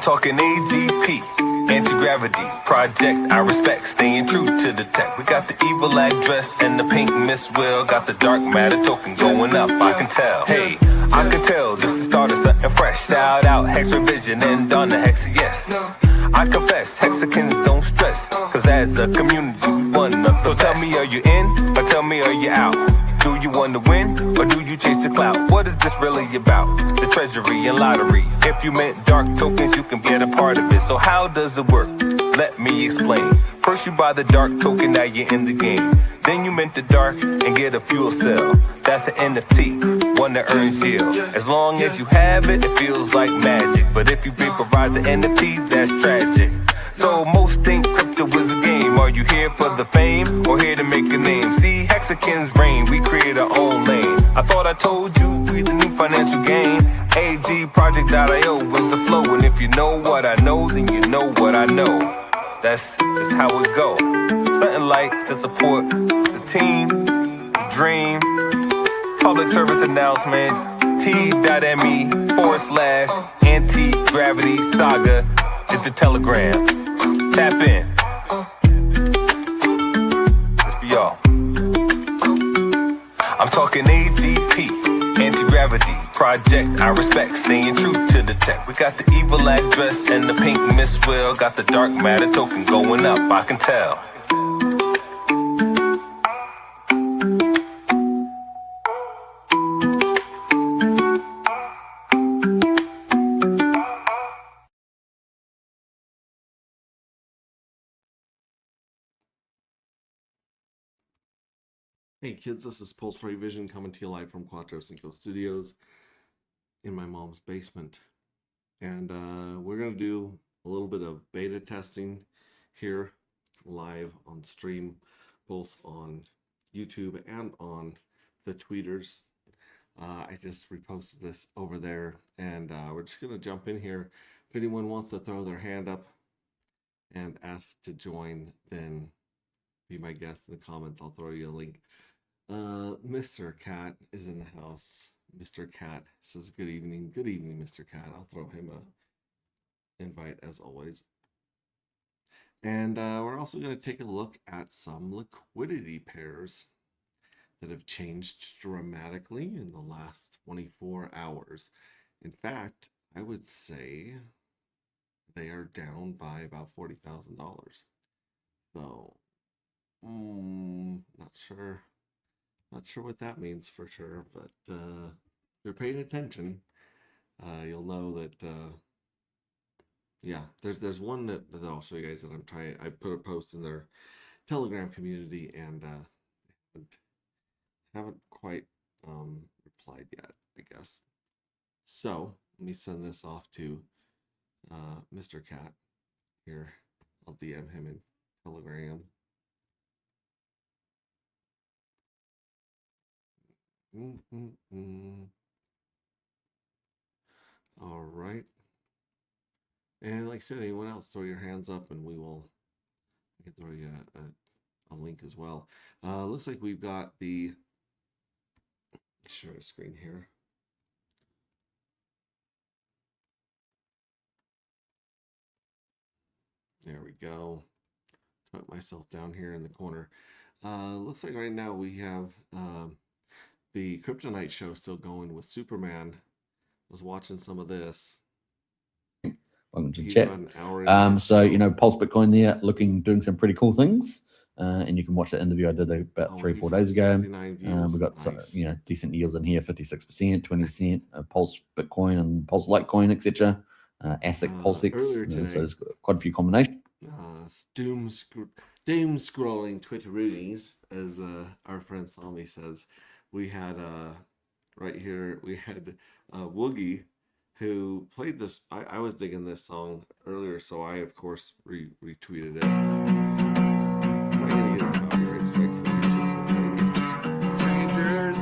talking AGP, anti-gravity, project I respect, staying true to the tech. We got the evil address and the pink Miss Will, got the dark matter token going up, I can tell. Hey, I can tell this is the start of something fresh. Shout out Hex Revision and Donna Hex, yes. I confess, Hexicans don't stress, cause as a community we one up. So tell me, are you in, or tell me, are you out? Do you want to win, or do you chase the clout? What is this really about? The treasury and lottery. If you meant dark tokens, you can get a part of it. So how does it work? Let me explain. First you buy the dark token, now you're in the game. Then you mint the dark and get a fuel cell. That's an NFT, one that earns yield. As long as you have it, it feels like magic. But if you vaporize the NFT, that's tragic. So most think crypto is a game. Are you here for the fame or here to make a name? See, Hexicans reign, we create our own lane. I thought I told you, we the new financial gain. AGproject.io with the flow. And if you know what I know, then you know what I know. That's just how it go. Something like to support the team, the dream. Public service announcement, t.me/anti-gravity saga is the telegram. Tap in. It's for y'all. I'm talking AGP, anti-gravity, project I respect, staying true to the tech. We got the evil address and the pink Miss Will, got the dark matter token going up, I can tell. Hey kids, this is Pulse Ray Vision coming to you live from Quattro Cinco Studios in my mom's basement. And we're going to do a little bit of beta testing here live on stream, both on YouTube and on the tweeters. I just reposted this over there, and we're just going to jump in here. If anyone wants to throw their hand up and ask to join, then be my guest in the comments. I'll throw you a link. Mr. Cat is in the house. Mr. Cat says good evening. Good evening, Mr. Cat. I'll throw him a invite as always. And we're also going to take a look at some liquidity pairs that have changed dramatically in the last 24 hours. In fact, I would say they are down by about $40,000. So, not sure what that means for sure, but if you're paying attention, you'll know that yeah, there's one that I'll show you guys that I put a post in their Telegram community, and haven't quite replied yet, I guess. So let me send this off to Mr. Cat here. I'll DM him in Telegram. All right. And like I said, anyone else, throw your hands up and I can throw you a link as well. Looks like we've got the share screen here. There we go. Put myself down here in the corner. Looks like right now we have the Kryptonite show still going with Superman. Was watching some of this. Welcome to the chat. So, you know, Pulse Bitcoin there doing some pretty cool things. And you can watch that interview I did about 3-4 days ago. We've got nice. You know, decent yields in here, 56%, 20%, Pulse Bitcoin and Pulse Litecoin, etc. ASIC, PulseX. So there's quite a few combinations. Doom scrolling Twitteroonies, as our friend Sami says. We had right here, we had Woogie, who played this. I was digging this song earlier, so I of course retweeted it. Am I gonna get a copyright strike from YouTube for Strangers,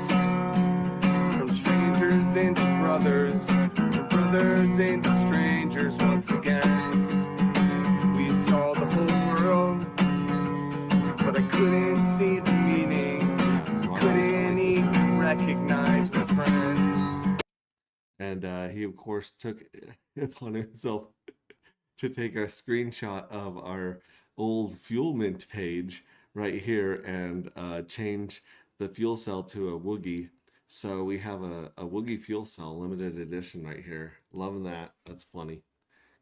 from strangers into brothers, from brothers into strangers once again. We saw the whole world, but I couldn't see the meaning. Couldn't even recognize my friends. And he of course took it upon himself to take our screenshot of our old Fuel Mint page right here and change the fuel cell to a Woogie. So we have a Woogie fuel cell limited edition right here. Loving that. That's funny.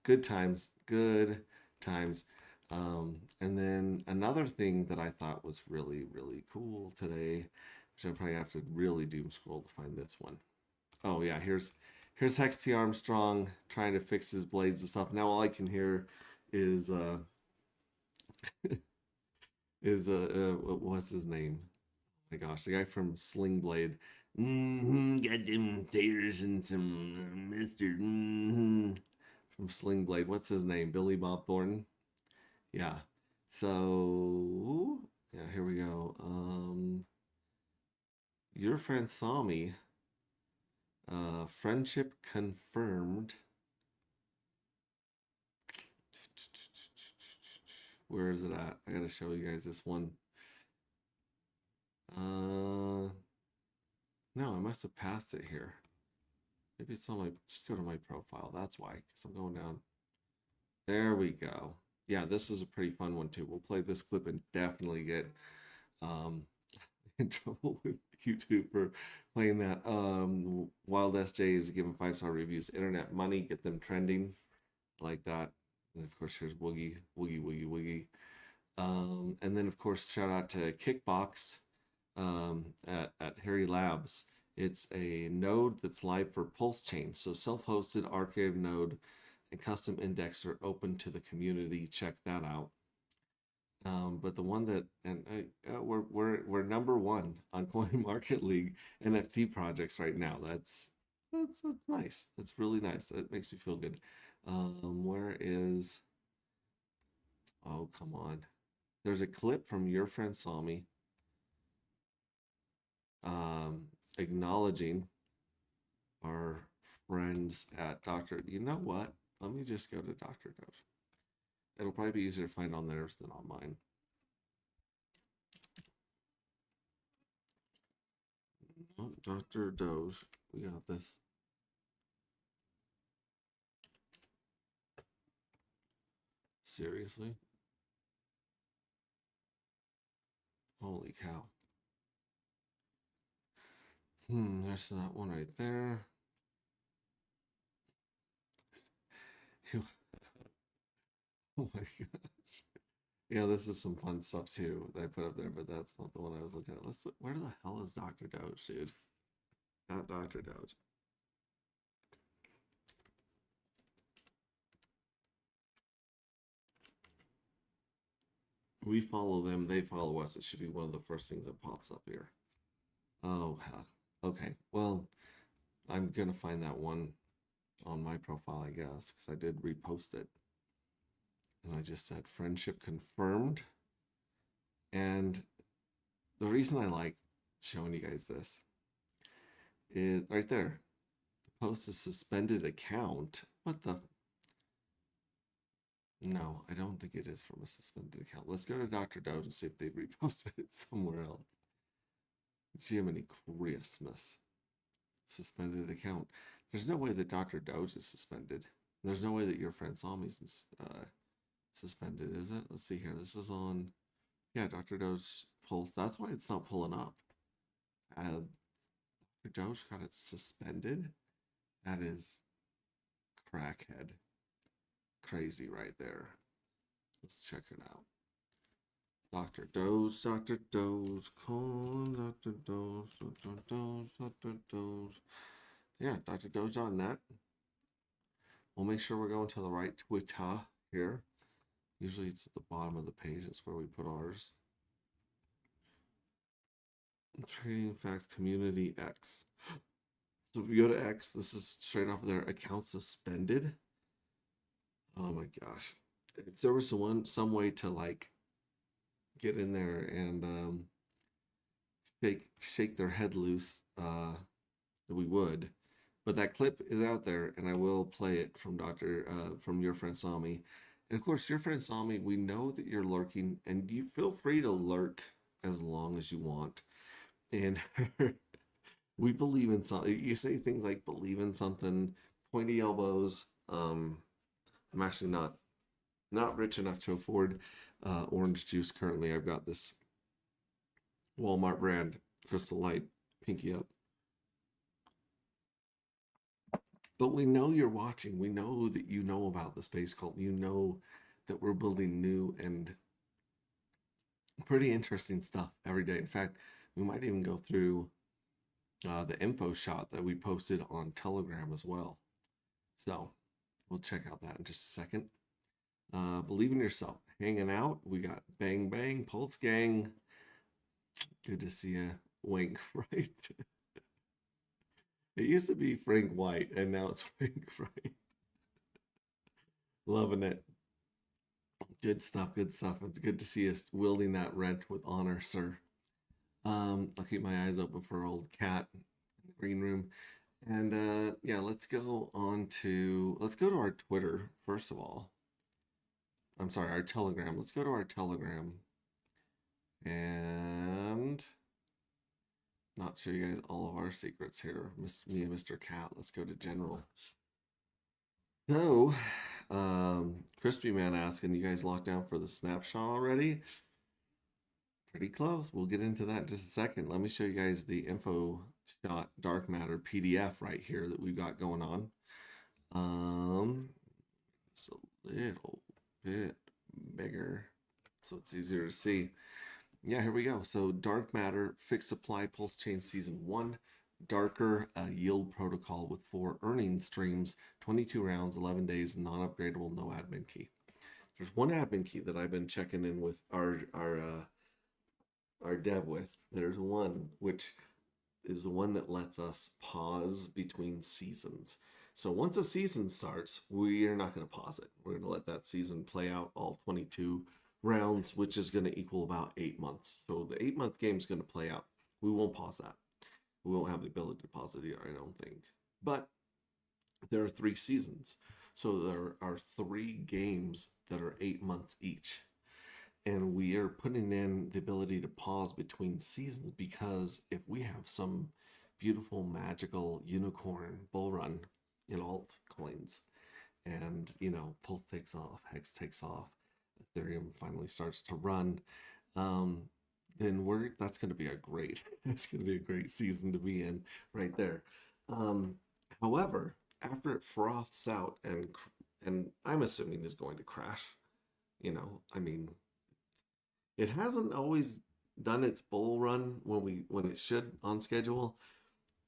Good times. Good times. And then another thing that I thought was really, really cool today, which I probably have to really doom scroll to find this one. Oh yeah, here's Hex T. Armstrong trying to fix his blades and stuff. Now all I can hear is what's his name? Oh my gosh, the guy from Sling Blade. Got them taters and some mustard. From Sling Blade. What's his name? Billy Bob Thornton. Yeah. So yeah, here we go. Your friend saw me. Friendship confirmed. Where is it at? I gotta show you guys this one. No, I must have passed it here. Maybe it's on my, just go to my profile. That's why, because I'm going down. There we go. Yeah, this is a pretty fun one too. We'll play this clip and definitely get in trouble with YouTube for playing that. Wild SJ is giving 5-star reviews. Internet money, get them trending like that. And of course, here's Woogie. And then of course, shout out to Kickbox at Harry Labs. It's a node that's live for Pulse Chain. So self-hosted archive node and custom index are open to the community. Check that out. But the one that, and we're number one on Coin Market League NFT projects right now. That's nice. That's really nice. That makes me feel good. Where is? Oh, come on. There's a clip from Your Friend Saw Me. Acknowledging our friends at Dr. You know what? Let me just go to Dr. Doge. It'll probably be easier to find on theirs than on mine. Oh, Dr. Doge, we got this. Seriously? Holy cow. There's that one right there. Oh my gosh. Yeah, this is some fun stuff too that I put up there, but that's not the one I was looking at. Let's look. Where the hell is Dr. Doge, dude? Not Dr. Doge. We follow them, they follow us. It should be one of the first things that pops up here. Oh, okay. Well, I'm gonna find that one on my profile, I guess, because I did repost it. And I just said friendship confirmed. And the reason I like showing you guys this is right there. The post is suspended account. What the? No, I don't think it is from a suspended account. Let's go to Dr. Doge and see if they've reposted it somewhere else. Jiminy Christmas. Suspended account. There's no way that Dr. Doge is suspended. There's no way that Your Friend Saw Me is suspended, is it? Let's see here. This is on, yeah, Dr. Doge pulls. That's why it's not pulling up. Dr. Doge got it suspended. That is crackhead. Crazy right there. Let's check it out. Dr. Doge, Dr. Doge, call Dr. Doge, Dr. Doge, Dr. Doge. Yeah, Dr. Doge.net. We'll make sure we're going to the right Twitter here. Usually it's at the bottom of the page. That's where we put ours. Trading Facts Community X. So if you go to X, this is straight off of their account suspended. Oh my gosh. If there was some way to like get in there and shake their head loose, we would. But that clip is out there, and I will play it from from Your Friend Saw Me. And of course, Your Friend Saw Me, we know that you're lurking, and you feel free to lurk as long as you want. And we believe in something. You say things like believe in something, pointy elbows. I'm actually not not rich enough to afford orange juice currently. I've got this Walmart brand Crystal Light Pinky Up. But we know you're watching. We know that you know about the Space Cult. You know that we're building new and pretty interesting stuff every day. In fact, we might even go through the info shot that we posted on Telegram as well. So we'll check out that in just a second. Believe in yourself. Hanging out. We got Bang Bang, Pulse Gang. Good to see you, Wink, right? It used to be Frank White, and now it's Wink, right? Loving it. Good stuff, good stuff. It's good to see us wielding that rent with honor, sir. I'll keep my eyes open for old Cat in the green room. And yeah, let's go to our Twitter, first of all. I'm sorry, our Telegram. Let's go to our Telegram. And not show you guys all of our secrets here. Me and Mr. Cat. Let's go to general. So, Crispy Man asking, you guys locked down for the snapshot already? Pretty close. We'll get into that in just a second. Let me show you guys the info shot dark matter PDF right here that we've got going on. It's a little bit bigger so it's easier to see. Yeah, here we go. So dark matter, fixed supply, pulse chain season 1, darker yield protocol with 4 earnings streams, 22 rounds, 11 days, non-upgradable, no admin key. There's one admin key that I've been checking in with our dev with. There's one which is the one that lets us pause between seasons. So once a season starts, we are not going to pause it. We're going to let that season play out all 22 rounds, which is going to equal about 8 months. So the 8-month game is going to play out. We won't pause that. We won't have the ability to pause it either, I don't think. But there are 3 seasons. So there are 3 games that are 8 months each. And we are putting in the ability to pause between seasons because if we have some beautiful, magical unicorn bull run in altcoins and, you know, Pulse takes off, Hex takes off, Ethereum finally starts to run, then that's going to be it's going to be a great season to be in right there. However, after it froths out and I'm assuming is going to crash, you know, I mean, it hasn't always done its bull run when it should on schedule,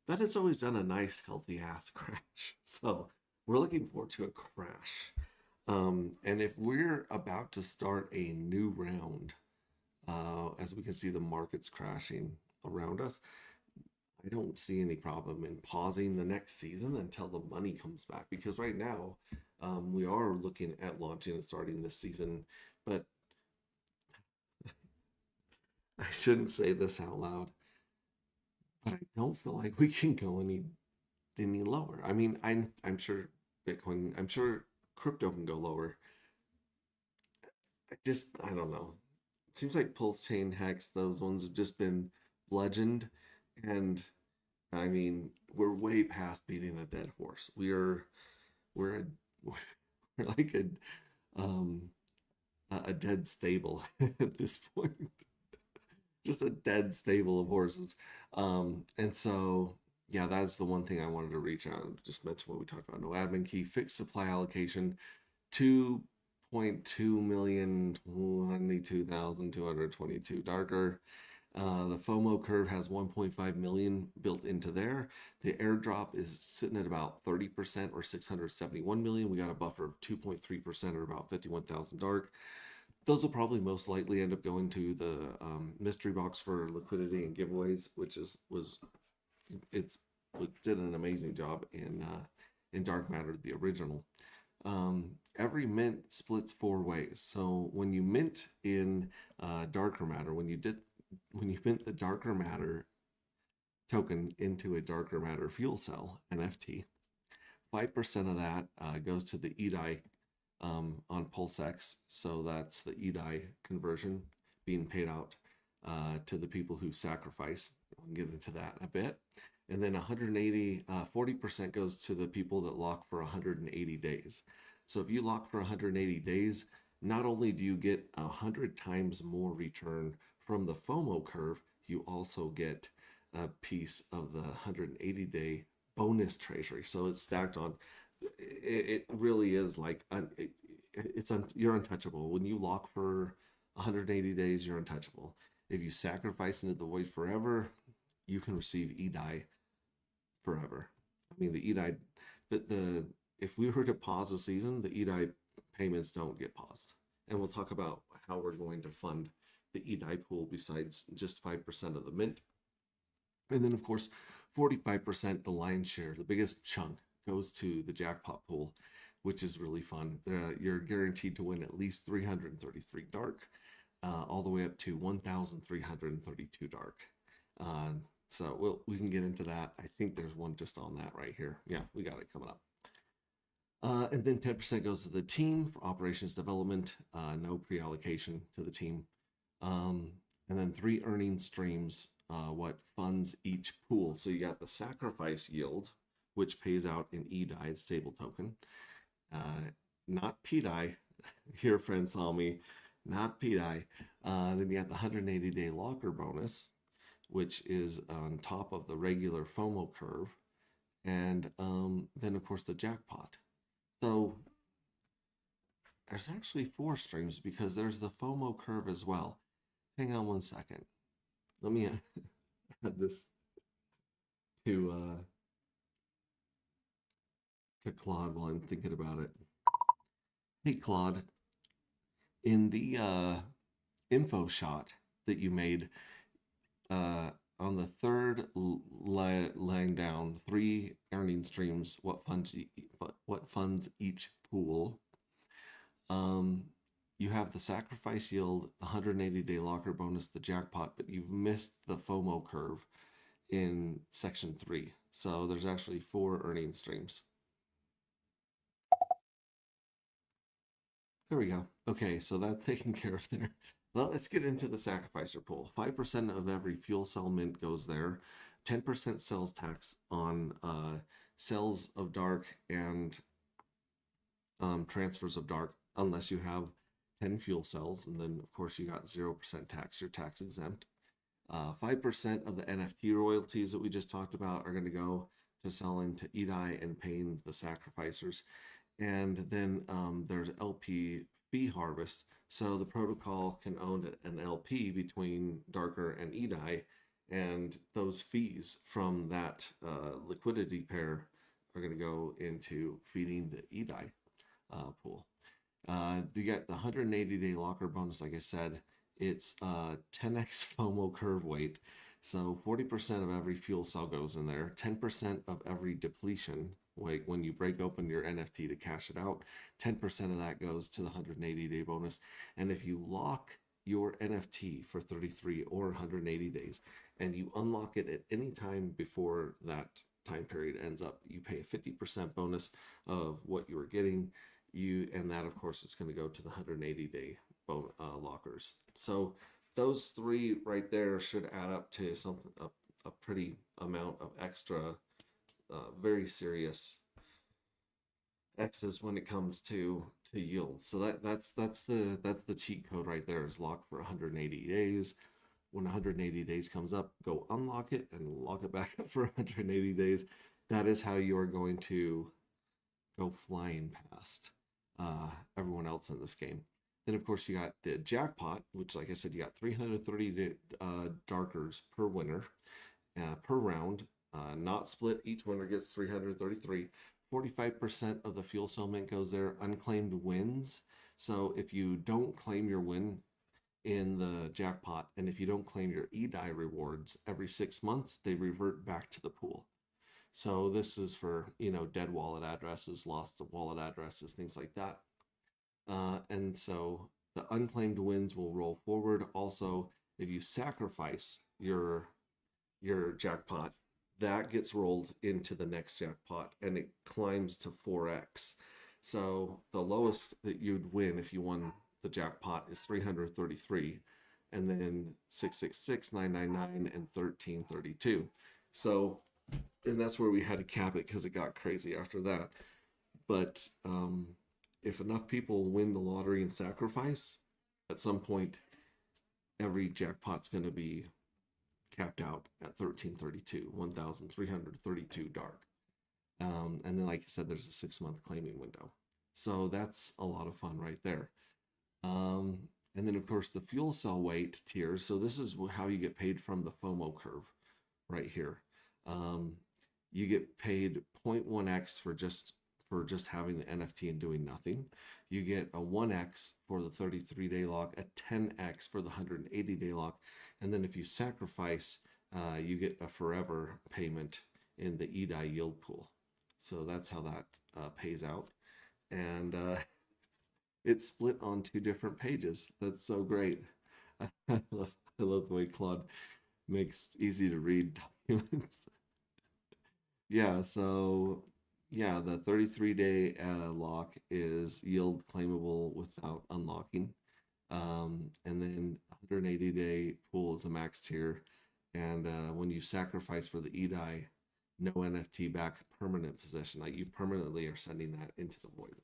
but it's always done a nice healthy ass crash. So we're looking forward to a crash. And if we're about to start a new round, as we can see the markets crashing around us, I don't see any problem in pausing the next season until the money comes back. Because right now, we are looking at launching and starting this season, but I shouldn't say this out loud, but I don't feel like we can go any lower. I mean, I'm sure Bitcoin, I'm sure crypto can go lower. I don't know. It seems like Pulse Chain, Hex, those ones have just been bludgeoned, and I mean, we're way past beating a dead horse. We're like a dead stable at this point. Just a dead stable of horses. And so, yeah, that's the one thing I wanted to reach out and just mention what we talked about. No admin key, fixed supply allocation, 2.2 million, 22,222 darker. The FOMO curve has 1.5 million built into there. The airdrop is sitting at about 30% or 671 million. We got a buffer of 2.3% or about 51,000 dark. Those will probably most likely end up going to the mystery box for liquidity and giveaways, which it did an amazing job in dark matter, the original. Every mint splits 4 ways. So when you mint in darker matter, when you mint the darker matter token into a darker matter fuel cell NFT, 5% of that goes to the EDI on PulseX. So that's the EDI conversion being paid out to the people who sacrifice. We'll get into that in a bit. And then 40% goes to the people that lock for 180 days. So if you lock for 180 days, not only do you get 100 times more return from the FOMO curve, you also get a piece of the 180-day bonus treasury. So it's stacked on. It really is like you're untouchable. When you lock for 180 days, you're untouchable. If you sacrifice into the void forever, you can receive EDI forever. I mean, the EDI, if we were to pause the season, the EDI payments don't get paused. And we'll talk about how we're going to fund the EDI pool besides just 5% of the mint. And then, of course, 45%, the lion's share, the biggest chunk, goes to the jackpot pool, which is really fun. You're guaranteed to win at least 333 dark, all the way up to 1,332 dark. So we can get into that. I think there's one just on that right here. Yeah, we got it coming up. And then 10% goes to the team for operations development, no pre-allocation to the team. And then 3 earning streams, what funds each pool. So you got the sacrifice yield, which pays out in EDI, stable token. Not PDI, your friend saw me, not PDI. Then you got the 180-day locker bonus, which is on top of the regular FOMO curve. And then, of course, the jackpot. So there's actually 4 streams because there's the FOMO curve as well. Hang on one second. Let me add this to Claude while I'm thinking about it. Hey, Claude, in the info shot that you made on the third line down, 3 earning streams, what funds each pool, you have the sacrifice yield, the 180-day locker bonus, the jackpot, but you've missed the FOMO curve in section 3. So there's actually 4 earning streams. There we go. Okay, so that's taken care of there. Well, let's get into the sacrificer pool. 5% of every fuel cell mint goes there. 10% sales tax on sales of dark and transfers of dark, unless you have 10 fuel cells. And then, of course, you got 0% tax. You're tax exempt. 5% of the NFT royalties that we just talked about are going to go to selling to EDI and paying the sacrificers. And then there's LP fee harvest. So the protocol can own an LP between Darker and EDI, and those fees from that liquidity pair are going to go into feeding the EDI pool. You get the 180-day locker bonus, like I said. It's 10x FOMO curve weight. So 40% of every fuel cell goes in there, 10% of every depletion. Like when you break open your NFT to cash it out, 10% of that goes to the 180-day bonus. And if you lock your NFT for 33 or 180 days and you unlock it at any time before that time period ends up, you pay a 50% bonus of what you were getting. And that, of course, is going to go to the 180-day lockers. So those 3 right there should add up to something, a pretty amount of extra, very serious X's when it comes to yield. So that's the cheat code right there, is lock for 180 days. When 180 days comes up, go unlock it and lock it back up for 180 days. That is how you're going to go flying past everyone else in this game. Then, of course, you got the jackpot, which, like I said, you got 330 darkers per winner, per round, not split. Each winner gets 333. 45% of the fuel cell mint goes there. Unclaimed wins. So if you don't claim your win in the jackpot, and if you don't claim your EDI rewards every 6 months, they revert back to the pool. So this is for, dead wallet addresses, lost wallet addresses, things like that. And so the unclaimed wins will roll forward. Also, if you sacrifice your jackpot, that gets rolled into the next jackpot and it climbs to 4x. So the lowest that you'd win if you won the jackpot is 333, and then 666, 999, and 1332. So, and that's where we had to cap it because it got crazy after that. But if enough people win the lottery and sacrifice, at some point, every jackpot's going to be capped out at 1332, 1,332 dark. And then, like I said, there's a 6-month claiming window. So that's a lot of fun right there. And then, of course, the fuel cell weight tiers. So this is how you get paid from the FOMO curve right here. You get paid 0.1x for just having the NFT and doing nothing. You get a 1x for the 33-day lock, a 10x for the 180-day lock, and then if you sacrifice, you get a forever payment in the EDI yield pool. So that's how that pays out. And it's split on 2 different pages. That's so great. I love the way Claude makes easy to read documents. Yeah, so yeah, the 33-day lock is yield claimable without unlocking. And then 180-day pool is a max tier. And when you sacrifice for the EDI, no NFT back permanent possession. Like you permanently are sending that into the void.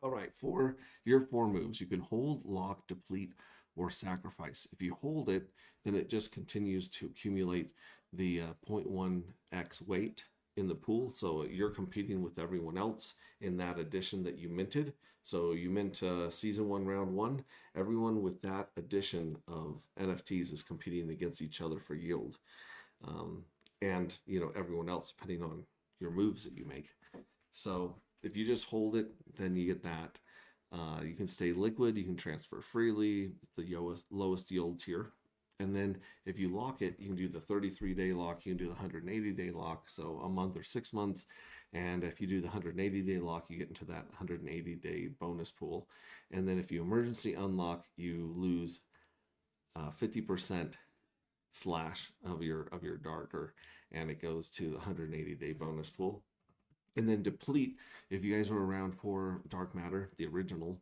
All right, for your 4 moves, you can hold, lock, deplete, or sacrifice. If you hold it, then it just continues to accumulate the 0.1x weight in the pool. So you're competing with everyone else in that addition that you minted. So you mint season 1, round 1. Everyone with that addition of NFTs is competing against each other for yield. And everyone else depending on your moves that you make. So if you just hold it, then you get that. You can stay liquid, you can transfer freely, the lowest yield tier. And then if you lock it, you can do the 33-day lock, you can do the 180-day lock, so a month or 6 months. And if you do the 180-day lock, you get into that 180-day bonus pool. And then if you emergency unlock, you lose 50% slash of your darker, and it goes to the 180-day bonus pool. And then deplete, if you guys were around for Dark Matter, the original,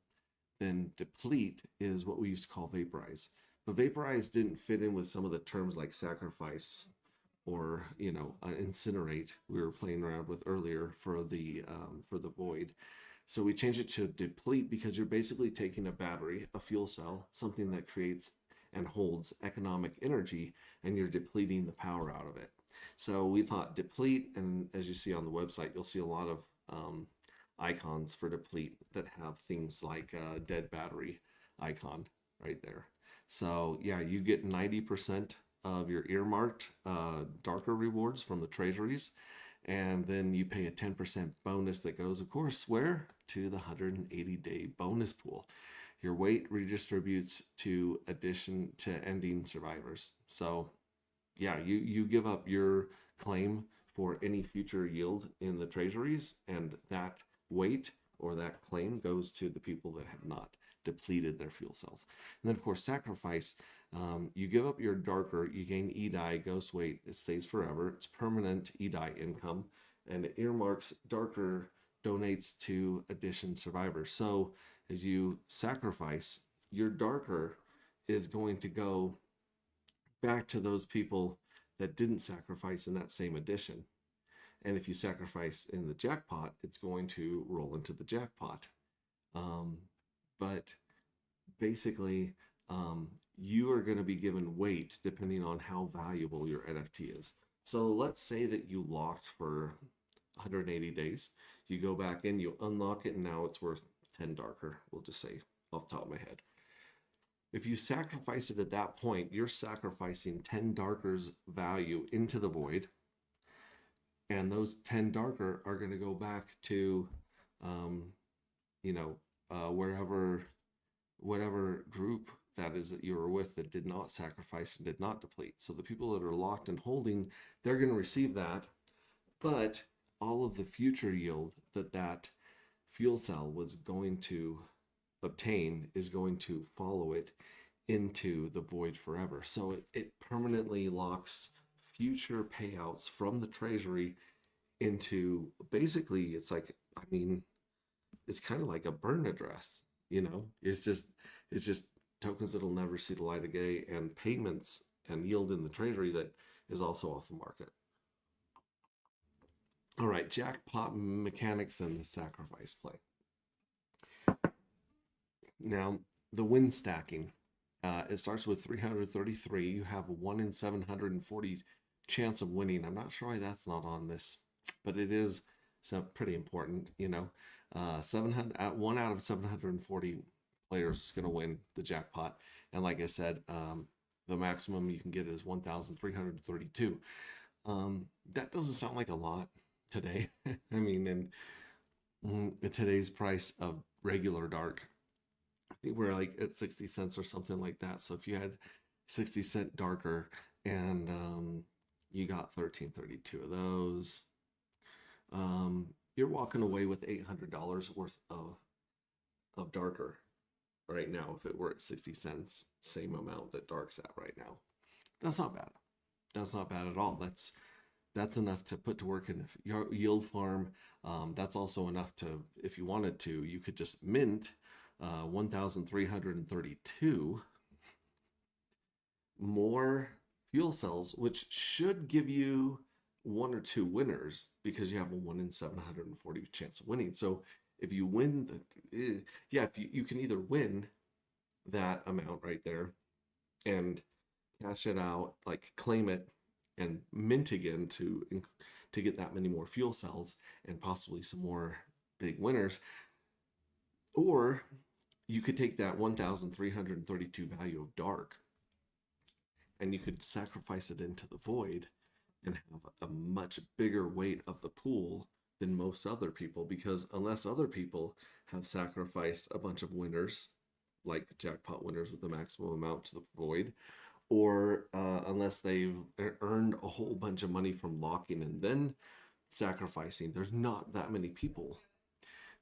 then deplete is what we used to call vaporize. But vaporize didn't fit in with some of the terms like sacrifice or incinerate we were playing around with earlier for the void. So we changed it to deplete because you're basically taking a battery, a fuel cell, something that creates and holds economic energy, and you're depleting the power out of it. So we thought deplete, and as you see on the website, you'll see a lot of icons for deplete that have things like a dead battery icon right there. So yeah, you get 90% of your earmarked darker rewards from the treasuries, and then you pay a 10% bonus that goes, of course, where? To the 180-day bonus pool. Your weight redistributes to addition to ending survivors. So yeah, you give up your claim for any future yield in the treasuries, and that weight or that claim goes to the people that have not depleted their fuel cells. And then of course sacrifice, you give up your darker, you gain EDI, ghost weight, it stays forever, it's permanent EDI income, and it earmarks darker donates to addition survivors. So as you sacrifice, your darker is going to go back to those people that didn't sacrifice in that same edition. And if you sacrifice in the jackpot, it's going to roll into the jackpot. But basically, you are going to be given weight depending on how valuable your NFT is. So let's say that you locked for 180 days. You go back in, you unlock it, and now it's worth 10 darker. We'll just say off the top of my head. If you sacrifice it at that point, you're sacrificing 10 darker's value into the void. And those 10 darker are going to go back to, whatever group that is that you were with that did not sacrifice and did not deplete. So the people that are locked and holding, they're going to receive that. But all of the future yield that fuel cell was going to obtain is going to follow it into the void forever. So it permanently locks future payouts from the treasury into, basically it's like, it's kind of like a burn address, it's just tokens that'll never see the light of day, and payments and yield in the treasury that is also off the market. All right, jackpot mechanics and the sacrifice play. Now, the win stacking, it starts with 333. You have a 1 in 740 chance of winning. I'm not sure why that's not on this, but it is pretty important. 700, 1 out of 740 players is going to win the jackpot. And like I said, the maximum you can get is 1,332. That doesn't sound like a lot today. I mean, in today's price of regular dark, I think we're like at 60 cents or something like that. So if you had 60-cent darker and you got 1332 of those, you're walking away with $800 worth of darker right now. If it were at 60 cents, same amount that dark's at right now, that's not bad. That's not bad at all. That's enough to put to work in your yield farm. That's also enough to, if you wanted to, you could just mint 1,332 more fuel cells, which should give you 1 or 2 winners because you have a 1 in 740 chance of winning. So if you win if you can either win that amount right there and cash it out, like claim it and mint again to get that many more fuel cells and possibly some more big winners, or you could take that 1,332 value of dark and you could sacrifice it into the void and have a much bigger weight of the pool than most other people, because unless other people have sacrificed a bunch of winners, like jackpot winners with the maximum amount to the void, or unless they've earned a whole bunch of money from locking and then sacrificing, there's not that many people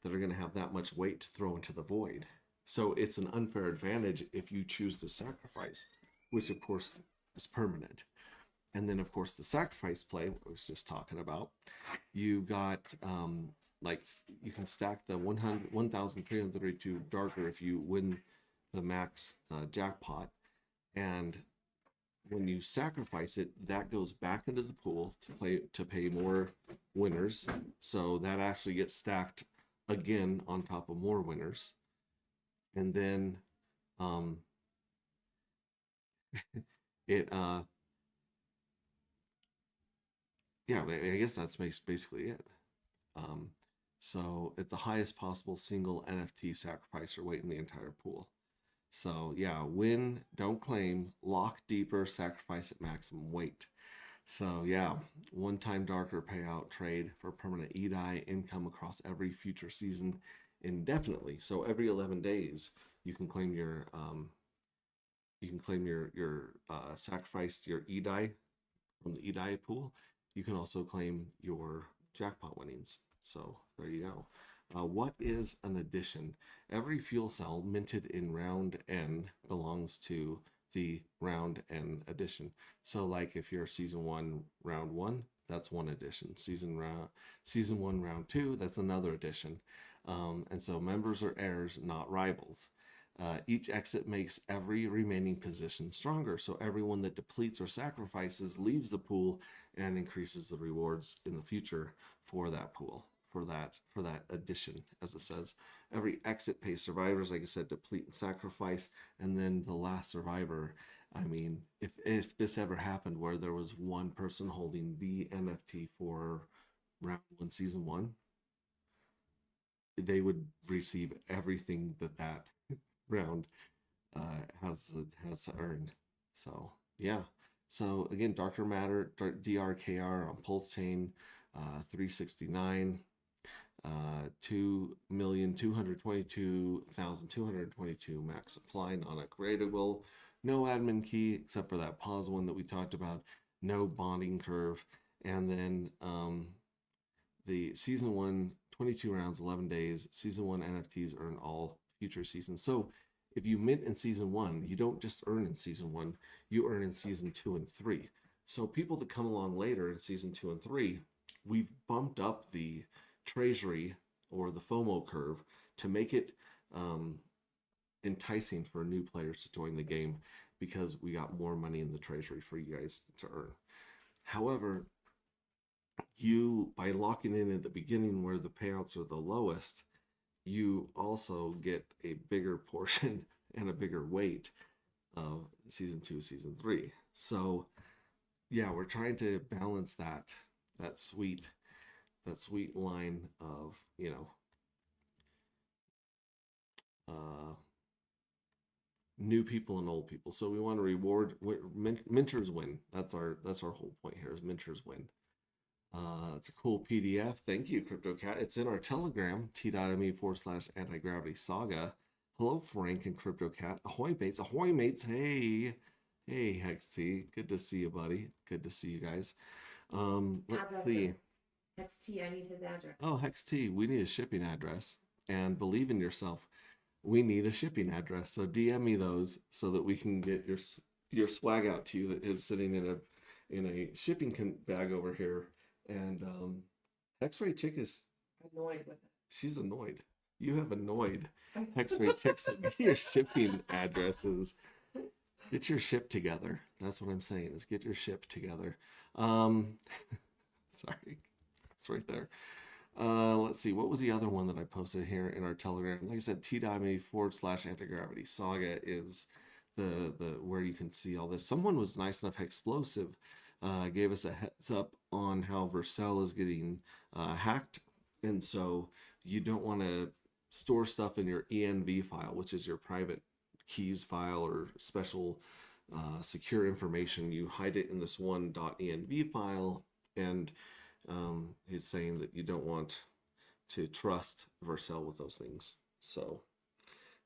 that are going to have that much weight to throw into the void. So it's an unfair advantage if you choose to sacrifice, which of course is permanent. And then of course the sacrifice play, what I was just talking about, you got like you can stack the 1,332 darker if you win the max jackpot, and when you sacrifice it, that goes back into the pool to pay more winners. So that actually gets stacked again on top of more winners. And then I guess that's basically it. So it's the highest possible single NFT sacrificer weight in the entire pool. So yeah, win, don't claim, lock deeper, sacrifice at maximum weight. So yeah, one-time darker payout trade for permanent EDI income across every future season indefinitely. So every 11 days you can claim your sacrificed your EDI from the EDI pool. You can also claim your jackpot winnings. So there you go. What is an addition? Every fuel cell minted in round N belongs to the round N addition. So like if you're season 1 round 1, that's one addition. Season 1 round 2, that's another addition. And so members are heirs, not rivals. Each exit makes every remaining position stronger. So everyone that depletes or sacrifices leaves the pool and increases the rewards in the future for that pool, for that addition, as it says. Every exit pays survivors, like I said, deplete and sacrifice, and then the last survivor. I mean, if this ever happened where there was one person holding the NFT for round 1, season 1, they would receive everything that round has earned. So yeah. So again, darker matter, DRKR on Pulse Chain, 369, 2,222,222 max supply, non-upgradable, no admin key except for that pause one that we talked about, no bonding curve, and then the season 1, 22 rounds, 11 days. Season 1 NFTs earn all future seasons. So if you mint in season 1, you don't just earn in season 1, you earn in season 2 and 3. So people that come along later in season 2 and 3, we've bumped up the treasury or the FOMO curve to make it enticing for new players to join the game, because we got more money in the treasury for you guys to earn. However, by locking in at the beginning where the payouts are the lowest, you also get a bigger portion and a bigger weight of season 2, season 3. So yeah, we're trying to balance that sweet line of, new people and old people. So we want to reward minters win. That's our whole point here, is minters win. It's a cool PDF. Thank you, CryptoCat. It's in our Telegram, t.me/anti-gravity saga. Hello, Frank and CryptoCat. Ahoy, mates. Ahoy, mates. Hey, Hex T. Good to see you, buddy. Good to see you guys. Let's see. Hex T, I need his address. Oh, Hex T, we need a shipping address. And believe in yourself, we need a shipping address. So DM me those so that we can get your swag out to you that is sitting in a shipping bag over here. And X-Ray Chick is Annoyed with it. she's annoyed. You have annoyed X-Ray Chick. So get your shipping addresses. Get your ship together. That's what I'm saying, is get your ship together. Sorry, it's right there. Let's see, what was the other one that I posted here in our Telegram? Like I said, t.me/anti-gravity saga is the where you can see all this. Someone was nice enough, Explosive, gave us a heads up on how Vercel is getting hacked. And so you don't want to store stuff in your ENV file, which is your private keys file or special secure information. You hide it in this one .env file, and he's saying that you don't want to trust Vercel with those things. So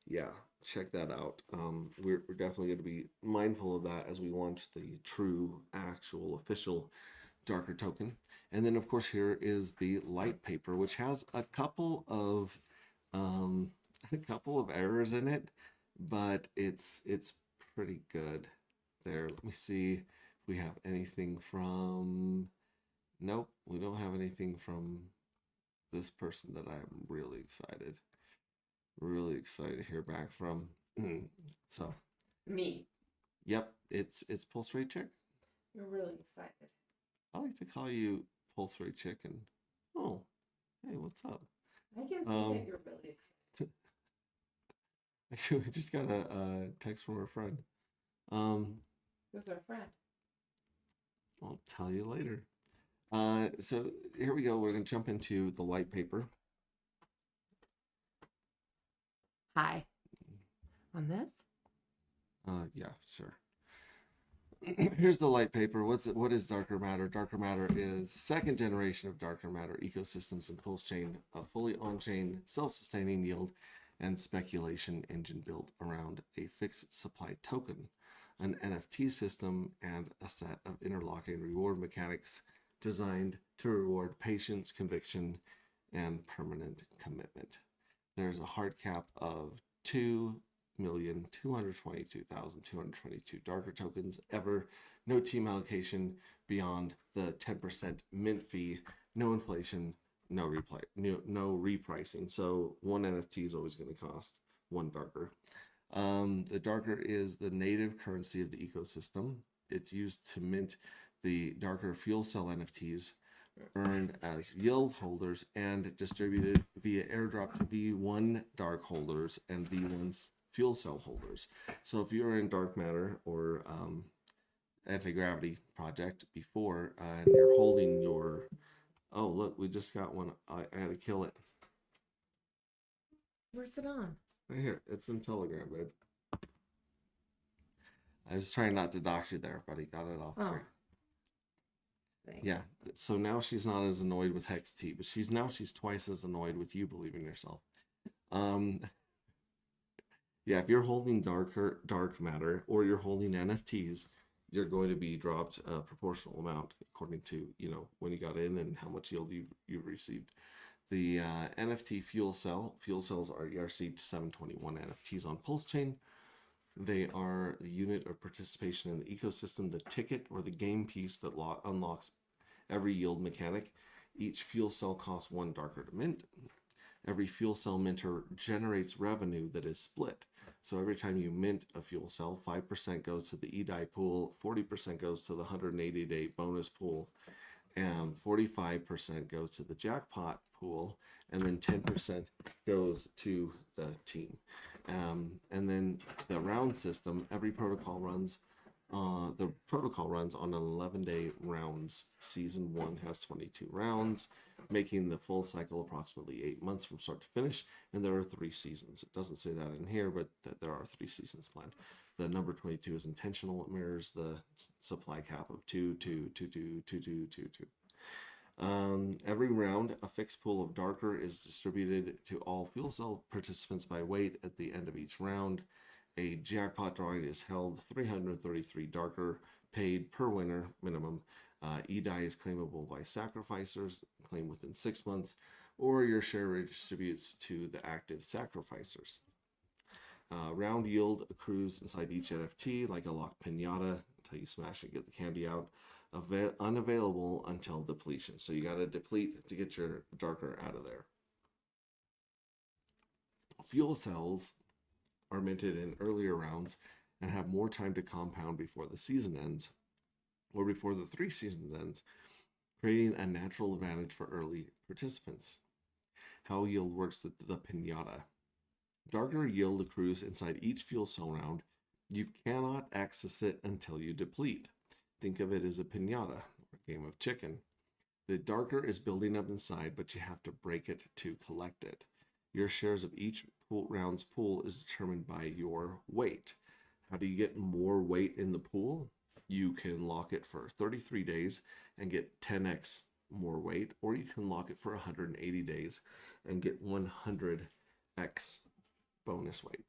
yeah, check that out. We're definitely going to be mindful of that as we launch the true, actual, official Darker token. And then of course here is the light paper, which has a couple of errors in it, but it's pretty good there. Let me see if we have anything from, nope, we don't have anything from this person that I'm really excited to hear back from. So Me. yep, it's Pulse Rate Chick. You're really excited. I like to call you Pulse Rate Chick. And oh, hey, what's up? I can see that you're really excited. Actually, we just got a text from our friend. Who's our friend? I'll tell you later. So here we go. We're going to jump into the light paper. Hi. On this? Yeah, sure. Here's the light paper. What is Darker Matter? Darker Matter is second generation of Darker Matter ecosystems and Pulse Chain, a fully on-chain, self-sustaining yield and speculation engine built around a fixed supply token, an NFT system, and a set of interlocking reward mechanics designed to reward patience, conviction, and permanent commitment. There's a hard cap of 2,222,222 Darker tokens ever, no team allocation beyond the 10% mint fee, no inflation, no repricing. So one NFT is always going to cost one Darker. The Darker is the native currency of the ecosystem. It's used to mint the Darker fuel cell NFTs earned as yield holders and distributed via airdrop to V1 dark holders and V1 fuel cell holders. So if you're in Dark Matter or Anti-Gravity project before and you're holding your, oh look, we just got one. I had to kill it. Where's it on? Right here. It's in Telegram, babe. I was trying not to dox you there, but he got it off. Oh. Thanks. Yeah, so now she's not as annoyed with Hex T, but she's twice as annoyed with you believing yourself. Yeah, if you're holding dark matter or you're holding NFTs, you're going to be dropped a proportional amount according to, when you got in and how much yield you've received. The NFT fuel cells are ERC 721 NFTs on Pulse Chain. They are the unit of participation in the ecosystem, the ticket or the game piece that unlocks every yield mechanic. Each fuel cell costs one Darker to mint. Every fuel cell minter generates revenue that is split. So every time you mint a fuel cell, 5% goes to the EDI pool, 40% goes to the 180-day bonus pool, and 45% goes to the jackpot pool, and then 10% goes to the team. And then the round system, every protocol runs. The protocol runs on 11-day rounds. Season 1 has 22 rounds, making the full cycle approximately 8 months from start to finish. And there are 3 seasons. It doesn't say that in here, but there are 3 seasons planned. The number 22 is intentional. It mirrors the supply cap of 2, 2, 2, 2, 2, 2, 2, 2. Every round, a fixed pool of darker is distributed to all fuel cell participants by weight at the end of each round. A jackpot drawing is held. 333 darker paid per winner minimum. E-die is claimable by sacrificers, claimed within 6 months, or your share redistributes to the active sacrificers. Round yield accrues inside each NFT like a locked pinata until you smash it, get the candy out. Unavailable until depletion. So you got to deplete to get your darker out of there. Fuel cells are minted in earlier rounds and have more time to compound before the season ends, or before the 3 seasons ends, creating a natural advantage for early participants. How yield works the pinata. Darker yield accrues inside each fuel cell round. You cannot access it until you deplete. Think of it as a pinata, or a game of chicken. The darker is building up inside, but you have to break it to collect it. Your shares of each round's pool is determined by your weight. How do you get more weight in the pool? You can lock it for 33 days and get 10x more weight, or you can lock it for 180 days and get 100x bonus weight.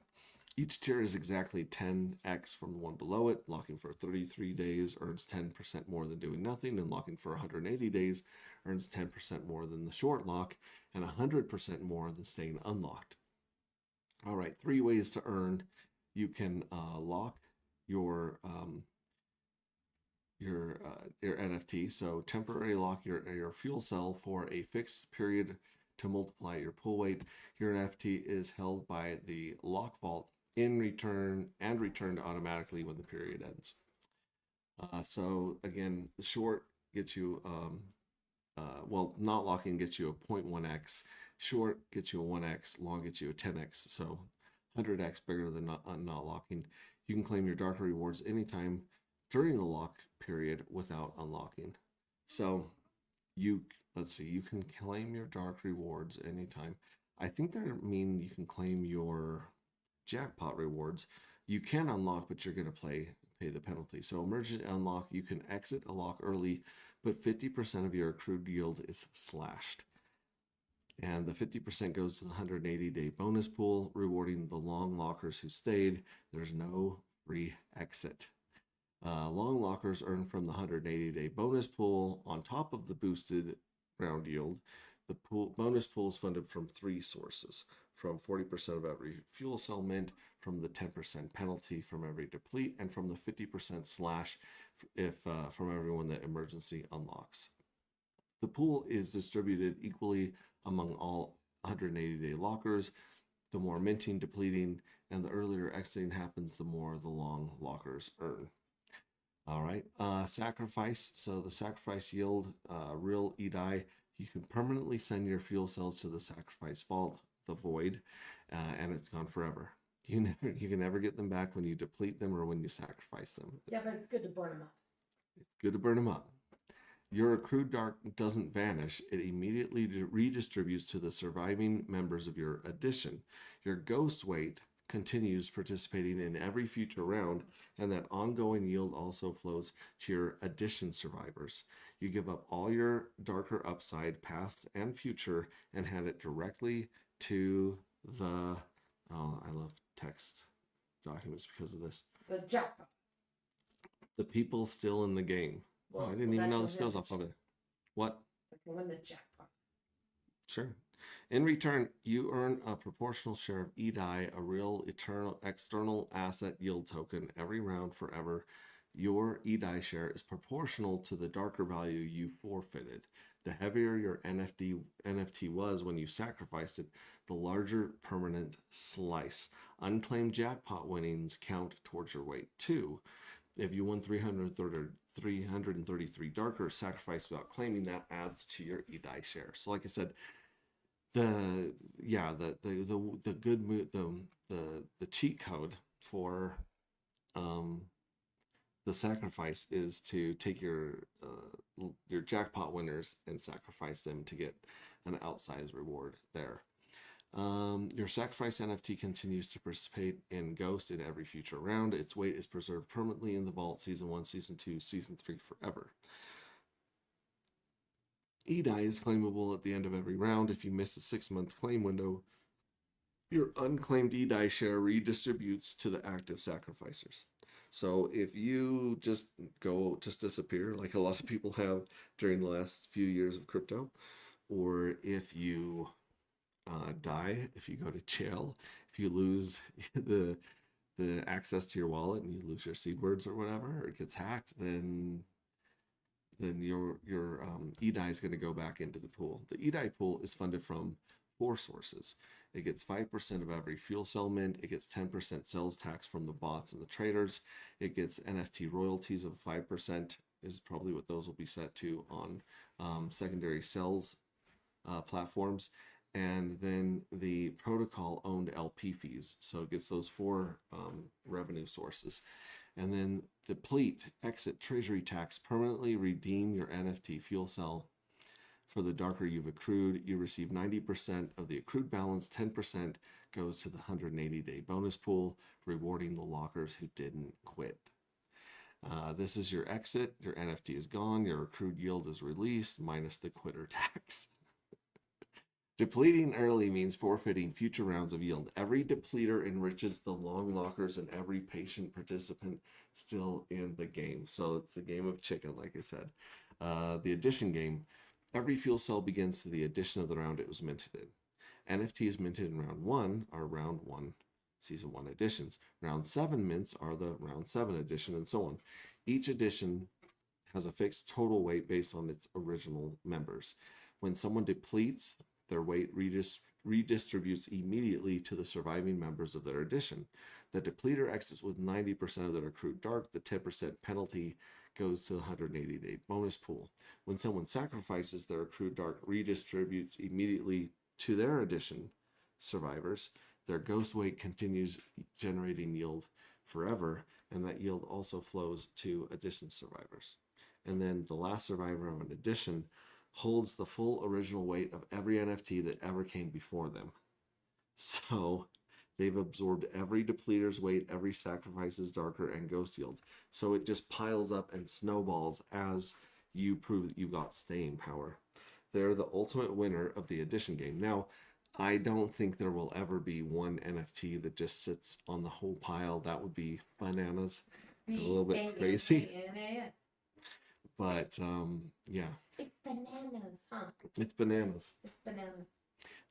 Each tier is exactly 10x from the one below it. Locking for 33 days earns 10% more than doing nothing, and locking for 180 days earns 10% more than the short lock, and 100% more than staying unlocked. All right, 3 ways to earn. You can lock your NFT. So temporarily lock your fuel cell for a fixed period to multiply your pool weight. Your NFT is held by the lock vault in return and returned automatically when the period ends. So again, the short gets you, not locking gets you a 0.1x, short gets you a 1x, long gets you a 10x, so 100x bigger than not locking. You can claim your darker rewards anytime during the lock period without unlocking. So let's see, you can claim your dark rewards anytime. I think they mean you can claim your jackpot rewards. You can unlock, but you're going to pay the penalty. So emergency unlock, you can exit a lock early, but 50% of your accrued yield is slashed. And the 50% goes to the 180-day bonus pool, rewarding the long lockers who stayed. There's no free exit. Long lockers earn from the 180-day bonus pool on top of the boosted round yield. The bonus pool is funded from 3 sources: from 40% of every fuel cell mint, from the 10% penalty from every deplete, and from the 50% slash from everyone that emergency unlocks. The pool is distributed equally among all 180-day lockers. The more minting, depleting, and the earlier exiting happens, the more the long lockers earn. All right, sacrifice. So the sacrifice yield, real E-die, you can permanently send your fuel cells to the sacrifice vault, the void, and it's gone forever. You can never get them back when you deplete them or when you sacrifice them. Yeah, but it's good to burn them up. It's good to burn them up. Your accrued dark doesn't vanish. It immediately redistributes to the surviving members of your addition. Your ghost weight continues participating in every future round, and that ongoing yield also flows to your addition survivors. You give up all your darker upside, past and future, and hand it directly to the, I love text documents because of this, The jackpot. the people still in the game. I didn't even know this goes off of it. What? I can win the jackpot. Sure. In return, you earn a proportional share of E-die, a real eternal external asset yield token, every round forever. Your E-die share is proportional to the darker value you forfeited. The heavier your NFT was when you sacrificed it, the larger permanent slice. Unclaimed jackpot winnings count towards your weight too. If you won 333 darker sacrifice without claiming, that adds to your E-die share. So like I said, the cheat code for the sacrifice is to take your jackpot winners and sacrifice them to get an outsized reward there. Your sacrifice NFT continues to participate in Ghost in every future round. Its weight is preserved permanently in the vault, Season 1, Season 2, Season 3 forever. E-die is claimable at the end of every round. If you miss a 6-month claim window, your unclaimed E-die share redistributes to the active sacrificers. So if you just disappear, like a lot of people have during the last few years of crypto, or if you die, if you go to jail, if you lose the access to your wallet and you lose your seed words or whatever, or it gets hacked, then your E-die is going to go back into the pool. The E-die pool is funded from 4 sources. It gets 5% of every fuel cell mint. It gets 10% sales tax from the bots and the traders. It gets NFT royalties of 5%, is probably what those will be set to on secondary sales platforms. And then the protocol owned LP fees. So it gets those 4 revenue sources. And then deplete, exit, treasury tax, permanently redeem your NFT fuel cell. For the darker you've accrued, you receive 90% of the accrued balance. 10% goes to the 180-day bonus pool, rewarding the lockers who didn't quit. This is your exit. Your NFT is gone. Your accrued yield is released, minus the quitter tax. Depleting early means forfeiting future rounds of yield. Every depleter enriches the long lockers and every patient participant still in the game. So it's the game of chicken, like I said. The addition game. Every fuel cell begins to the addition of the round it was minted in. NFTs minted in round 1 are round 1, season 1 editions. Round 7 mints are the round 7 edition, and so on. Each edition has a fixed total weight based on its original members. When someone depletes, their weight redistributes immediately to the surviving members of their edition. The depleter exits with 90% of their accrued dark. The 10% penalty goes to the 180-day bonus pool. When someone sacrifices, their accrued dark redistributes immediately to their edition survivors. Their ghost weight continues generating yield forever, and that yield also flows to addition survivors. And then the last survivor of an edition holds the full original weight of every NFT that ever came before them. So they've absorbed every depleter's weight, every sacrifice's darker and ghost yield. So it just piles up and snowballs as you prove that you've got staying power. They're the ultimate winner of the addition game. Now, I don't think there will ever be one NFT that just sits on the whole pile. That would be bananas. A little bit crazy. But yeah. It's bananas, huh? It's bananas. It's bananas.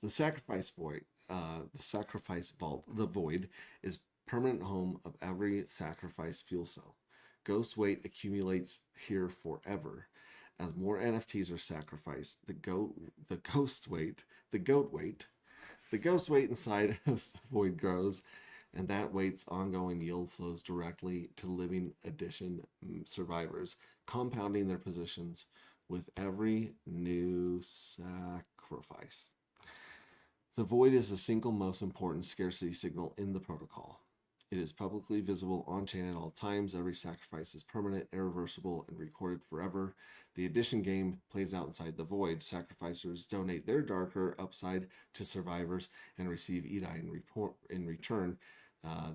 The sacrifice void, the sacrifice vault, the void, is permanent home of every sacrifice fuel cell. Ghost weight accumulates here forever. As more NFTs are sacrificed, the goat weight inside of the void grows, and that weight's ongoing yield flows directly to living edition survivors, compounding their positions with every new sacrifice. The void is the single most important scarcity signal in the protocol. It is publicly visible on-chain at all times. Every sacrifice is permanent, irreversible, and recorded forever. The addition game plays out inside the void. Sacrificers donate their darker upside to survivors and receive E-die in return.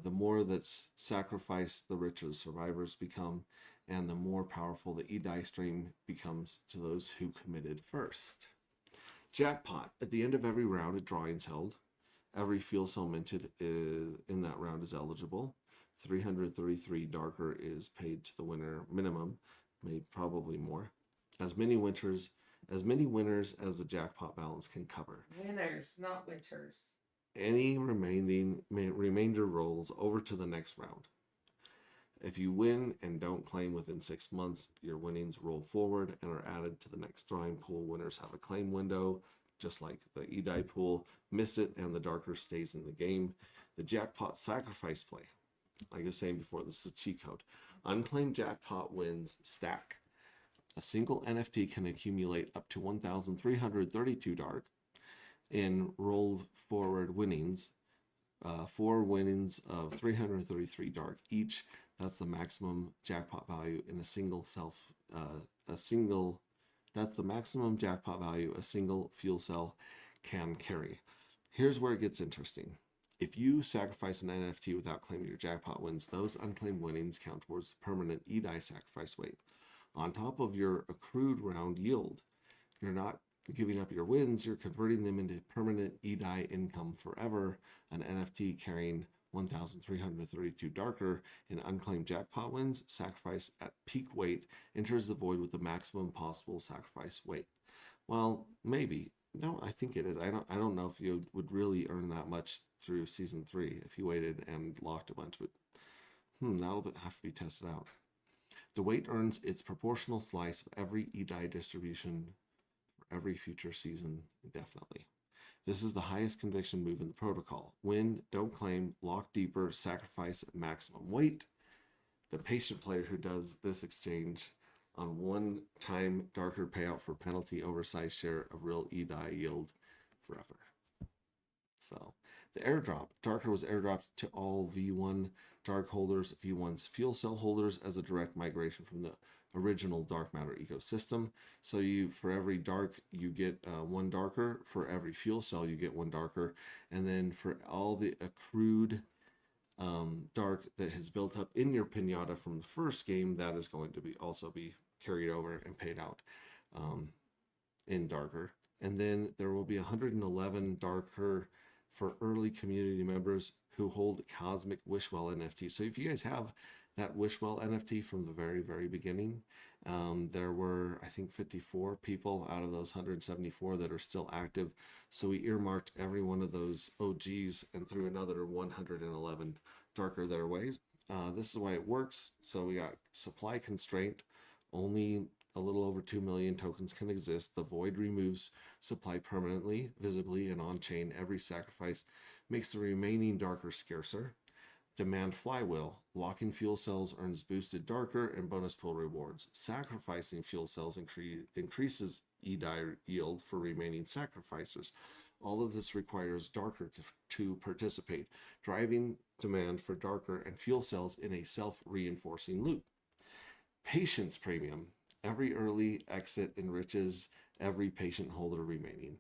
The more that's sacrificed, the richer the survivors become, and the more powerful the E-die stream becomes to those who committed first. Jackpot. At the end of every round, a drawing is held. Every fuel cell minted in that round is eligible. 333 darker is paid to the winner minimum, maybe probably more. As many winners as the jackpot balance can cover. Winners, not winters. Any remainder rolls over to the next round. If you win and don't claim within 6 months, your winnings roll forward and are added to the next drawing pool. Winners have a claim window, just like the E-die pool. Miss it and the darker stays in the game. The jackpot sacrifice play, like I was saying before, this is a cheat code. Unclaimed jackpot wins stack. A single NFT can accumulate up to 1,332 dark in rolled forward winnings. 4 winnings of 333 dark each. That's the maximum jackpot value in a single that's the maximum jackpot value a single fuel cell can carry. Here's where it gets interesting. If you sacrifice an NFT without claiming your jackpot wins, those unclaimed winnings count towards the permanent E-die sacrifice weight. On top of your accrued round yield, you're not giving up your wins, you're converting them into permanent E-die income forever. An NFT carrying 1,332 darker in unclaimed jackpot wins, sacrifice at peak weight, enters the void with the maximum possible sacrifice weight. Well, maybe. No, I think it is. I don't know if you would really earn that much through season 3 if you waited and locked a bunch, but that'll have to be tested out. The weight earns its proportional slice of every E-die distribution for every future season indefinitely. This is the highest conviction move in the protocol. Win, don't claim, lock deeper, sacrifice at maximum weight. The patient player who does this exchange on one-time darker payout for penalty oversized share of real E-die yield forever. So the airdrop. Darker was airdropped to all V1 dark holders, V1's fuel cell holders as a direct migration from the original dark matter ecosystem. So for every dark, you get 1 darker. For every fuel cell, you get 1 darker. And then for all the accrued dark that has built up in your pinata from the first game, that is going to also be carried over and paid out in darker. And then there will be 111 darker for early community members who hold Cosmic Wishwell NFT. So if you guys have that Wishwell NFT from the very, very beginning, there were, I think, 54 people out of those 174 that are still active. So we earmarked every one of those OGs and threw another 111 darker their ways. This is why it works. So we got supply constraint. Only a little over 2 million tokens can exist. The void removes supply permanently, visibly, and on-chain. Every sacrifice makes the remaining darker scarcer. Demand flywheel. Locking fuel cells earns boosted darker and bonus pool rewards. Sacrificing fuel cells increases E-die yield for remaining sacrificers. All of this requires darker to participate, driving demand for darker and fuel cells in a self-reinforcing loop. Patience premium. Every early exit enriches every patient holder remaining.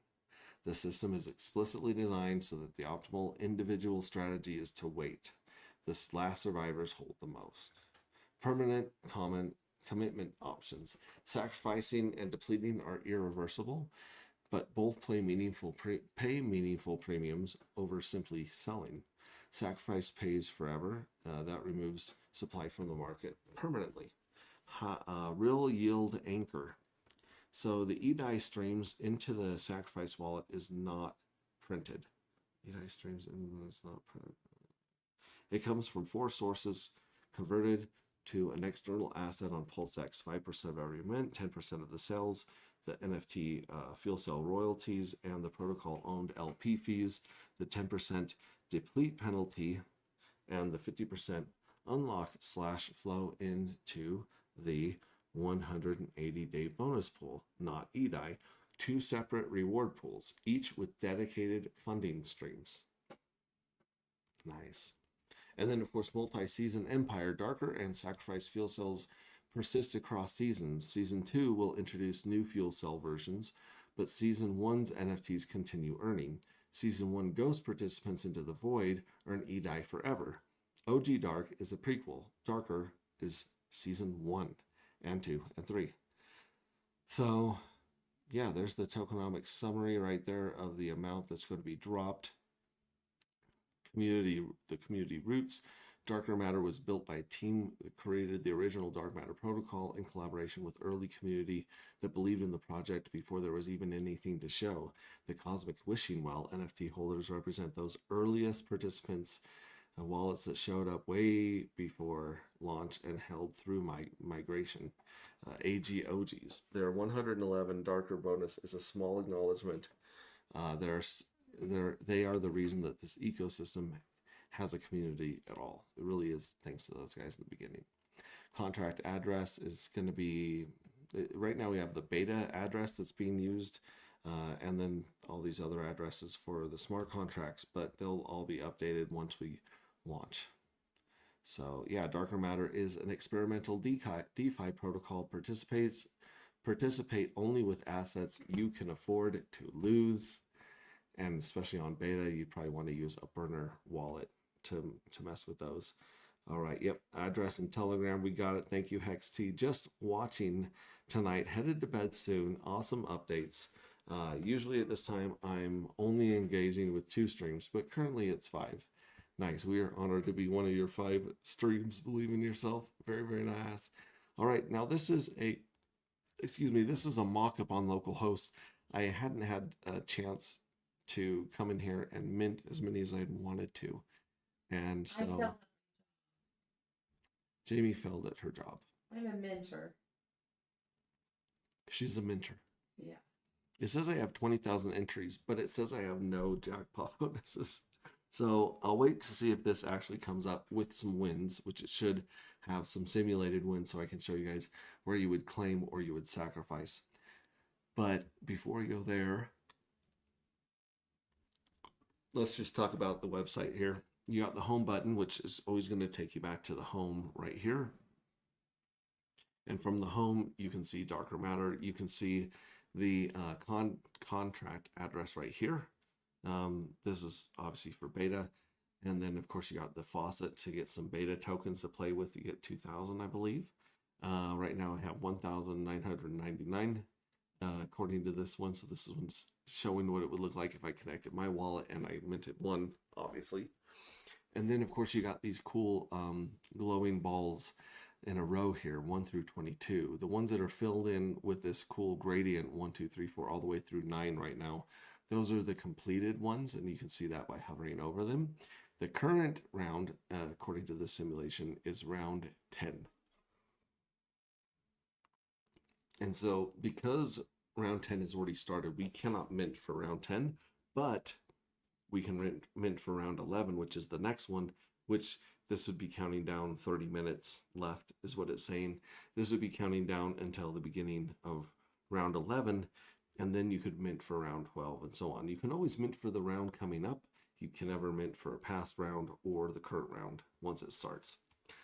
The system is explicitly designed so that the optimal individual strategy is to wait. The last survivors hold the most. Permanent common commitment options. Sacrificing and depleting are irreversible, but both pay meaningful premiums over simply selling. Sacrifice pays forever. That removes supply from the market permanently. Real yield anchor. So the E-die streams into the sacrifice wallet is not printed. E-die streams in is not printed. It comes from 4 sources converted to an external asset on PulseX. 5% of every mint, 10% of the sales, the NFT fuel cell royalties, and the protocol owned LP fees, the 10% deplete penalty, and the 50% unlock / flow into the 180-day bonus pool, not E-die. 2 separate reward pools, each with dedicated funding streams. Nice. And then, of course, multi-season Empire, darker and sacrifice fuel cells persist across seasons. Season 2 will introduce new fuel cell versions, but Season 1's NFTs continue earning. Season 1 Ghost participants into the void earn E-die forever. OG Dark is a prequel. Darker is Season 1 and 2 and 3. So, yeah, there's the tokenomics summary right there of the amount that's going to be dropped. The community roots. Darker Matter was built by a team that created the original Dark Matter protocol in collaboration with early community that believed in the project before there was even anything to show. The Cosmic Wishing Well NFT holders represent those earliest participants, wallets that showed up way before launch and held through migration. AGOGs. Their 111 Darker bonus is a small acknowledgement. They are the reason that this ecosystem has a community at all. It really is thanks to those guys in the beginning. contract address is going to be, right now we have the beta address that's being used, and then all these other addresses for the smart contracts, but they'll all be updated once we launch. So yeah, Darker Matter is an experimental DeFi protocol. Participate only with assets you can afford to lose. And especially on beta, you probably want to use a burner wallet to mess with those. All right, yep, address and Telegram, we got it. Thank you, HexT. Just watching tonight, headed to bed soon. Awesome updates. Usually at this time, I'm only engaging with 2 streams, but currently it's 5. Nice. We are honored to be one of your 5 streams. Believe in yourself. Very, very nice. All right, now this is a mock-up on localhost. I hadn't had a chance to come in here and mint as many as I'd wanted to, and so Jamie failed at her job. I'm a mentor. She's a mentor. Yeah. It says I have 20,000 entries, but it says I have no jackpot bonuses. So I'll wait to see if this actually comes up with some wins, which it should have some simulated wins, so I can show you guys where you would claim or you would sacrifice. But before we go there, let's just talk about the website here. You got the home button, which is always going to take you back to the home right here. And from the home, you can see Darker Matter. You can see the contract address right here. This is obviously for beta. And then, of course, you got the faucet to get some beta tokens to play with. You get 2,000, I believe. Right now, I have 1,999 according to this one. So this one's showing what it would look like if I connected my wallet and I minted 1, obviously. And then, of course, you got these cool glowing balls in a row here, 1 through 22. The ones that are filled in with this cool gradient, 1, 2, 3, 4, all the way through 9 right now. Those are the completed ones, and you can see that by hovering over them. The current round, according to the simulation, is round 10. And so because round 10 has already started, we cannot mint for round 10, but we can mint for round 11, which is the next one, which this would be counting down 30 minutes left is what it's saying. This would be counting down until the beginning of round 11, and then you could mint for round 12 and so on. You can always mint for the round coming up. You can never mint for a past round or the current round once it starts.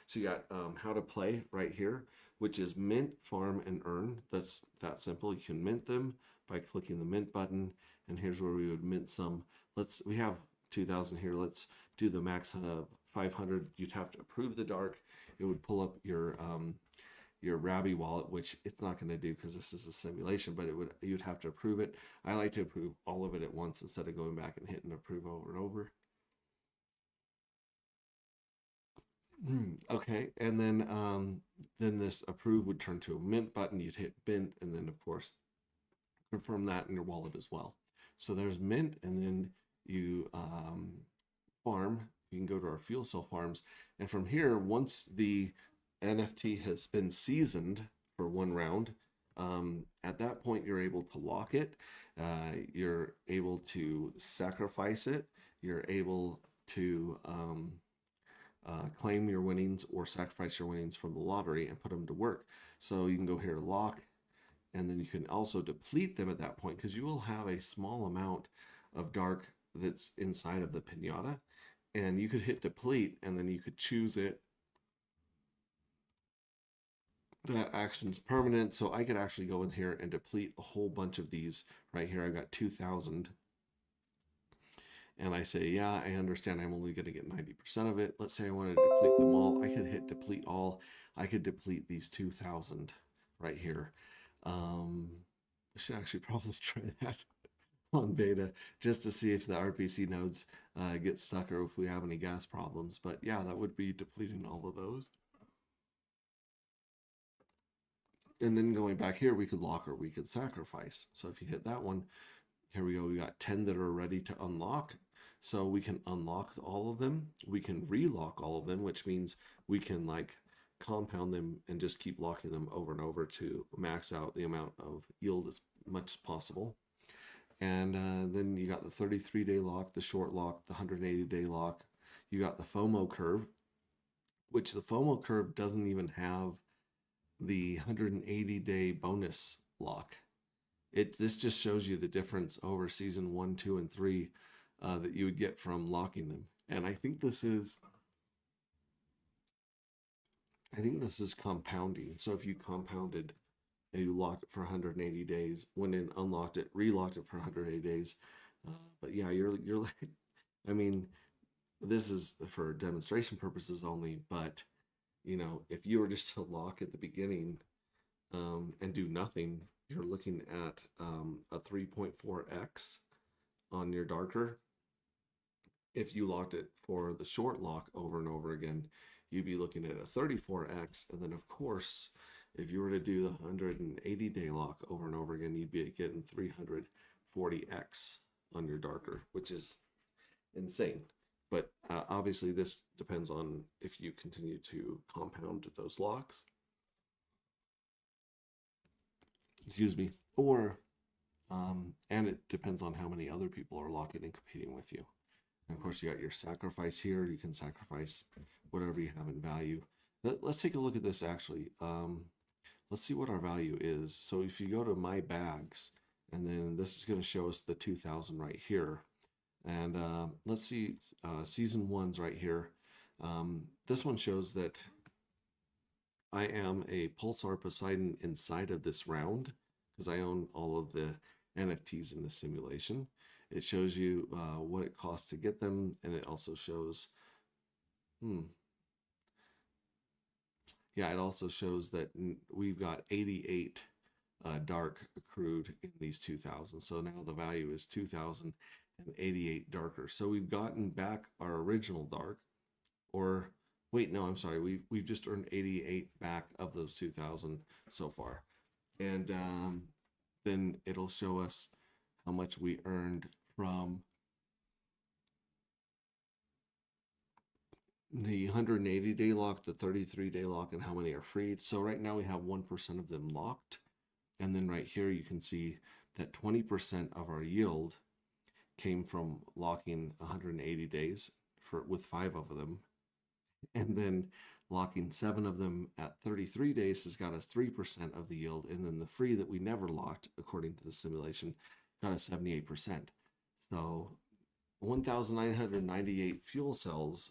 So you got how to play right here, which is mint, farm, and earn. That's that simple. You can mint them by clicking the mint button, and here's where we would mint some. We have 2,000 here. Let's do the max of 500. You'd have to approve the dark. It would pull up your Rabby wallet, which it's not going to do because this is a simulation, but you'd have to approve it. I like to approve all of it at once instead of going back and hitting approve over and over. Okay, and then this approve would turn to a mint button. You'd hit mint, and then of course confirm that in your wallet as well. So there's mint, and then you farm. You can go to our fuel cell farms, and from here, once the NFT has been seasoned for 1 round, at that point you're able to lock it. You're able to sacrifice it. You're able to claim your winnings or sacrifice your winnings from the lottery and put them to work. So you can go here to lock, and then you can also deplete them at that point, because you will have a small amount of dark that's inside of the pinata, and you could hit deplete, and then you could choose it. That action's permanent, so I could actually go in here and deplete a whole bunch of these. Right here, I got 2,000. And I say, yeah, I understand I'm only going to get 90% of it. Let's say I wanted to deplete them all. I could hit deplete all. I could deplete these 2,000 right here. I should actually probably try that on beta just to see if the RPC nodes get stuck or if we have any gas problems. But yeah, that would be depleting all of those. And then going back here, we could lock or we could sacrifice. So if you hit that one, here we go. We got 10 that are ready to unlock. So we can unlock all of them. We can relock all of them, which means we can like compound them and just keep locking them over and over to max out the amount of yield as much as possible. And then you got the 33-day lock, the short lock, the 180-day lock. You got the FOMO curve. which the FOMO curve doesn't even have the 180-day bonus lock. This just shows you the difference over season 1, 2, and 3 that you would get from locking them. And I think this is compounding. So if you compounded and you locked it for 180 days, went in, unlocked it, relocked it for 180 days. But yeah, you're like, I mean, this is for demonstration purposes only, but you know, if you were just to lock at the beginning and do nothing, you're looking at a 3.4x on your darker. If you locked it for the short lock over and over again, you'd be looking at a 34x. And then of course, if you were to do the 180-day lock over and over again, you'd be getting 340x on your darker, which is insane. But obviously this depends on if you continue to compound those locks. Excuse me. Or, and it depends on how many other people are locking and competing with you. And of course, you got your sacrifice here. You can sacrifice whatever you have in value. Let's take a look at this actually. Let's see what our value is. So if you go to my bags, and then this is going to show us the 2000 right here. And let's see, season 1's right here. This one shows that I am a Pulsar Poseidon inside of this round because I own all of the NFTs in the simulation. It shows you what it costs to get them, and it also shows, yeah, it also shows that we've got 88 dark accrued in these 2000. So now the value is 2088 darker. So we've gotten back our original dark, or wait, no, I'm sorry. We've just earned 88 back of those 2000 so far. And then it'll show us how much we earned from the 180-day lock, the 33-day lock, and how many are freed. So right now we have 1% of them locked. And then right here you can see that 20% of our yield came from locking 180 days with 5 of them. And then locking 7 of them at 33 days has got us 3% of the yield. And then the free that we never locked, according to the simulation, got us 78%. So 1,998 fuel cells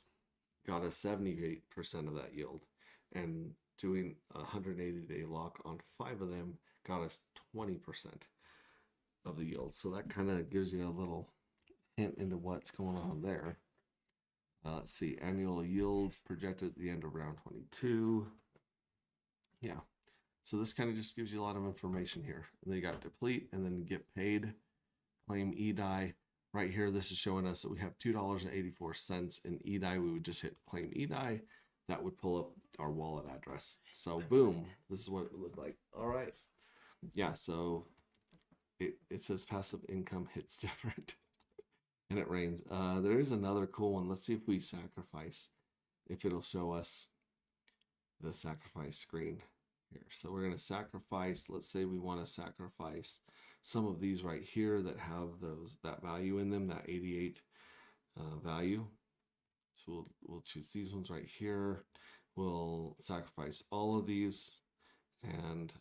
got us 78% of that yield. And doing a 180-day lock on 5 of them got us 20% of the yield. So that kind of gives you a little hint into what's going on there. Let's see, annual yield projected at the end of round 22. Yeah, so this kind of just gives you a lot of information here. And then you got deplete and then get paid, claim eDAI. Right here, this is showing us that we have $2.84 in eDAI. We would just hit claim eDAI. That would pull up our wallet address. So boom, this is what it would look like. All right. Yeah, so it says passive income hits different. And it rains. There is another cool one. Let's see if we sacrifice, if it'll show us the sacrifice screen here. So we're going to sacrifice. Let's say we want to sacrifice some of these right here that have that value in them, that 88 value. So we'll choose these ones right here. We'll sacrifice all of these. And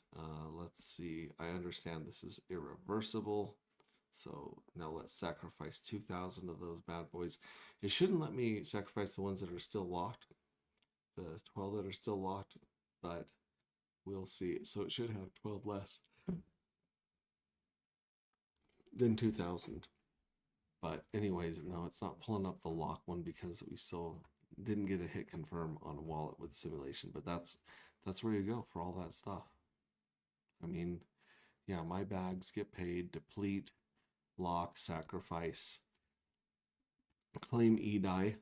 let's see. I understand this is irreversible. So now let's sacrifice 2,000 of those bad boys. It shouldn't let me sacrifice the ones that are still locked, the 12 that are still locked, but we'll see. So it should have 12 less than 2,000. But anyways, no, it's not pulling up the lock one because we still didn't get a hit confirm on a wallet with simulation. But that's where you go for all that stuff. I mean, yeah, my bags get paid, deplete, lock, sacrifice, claim eDAI.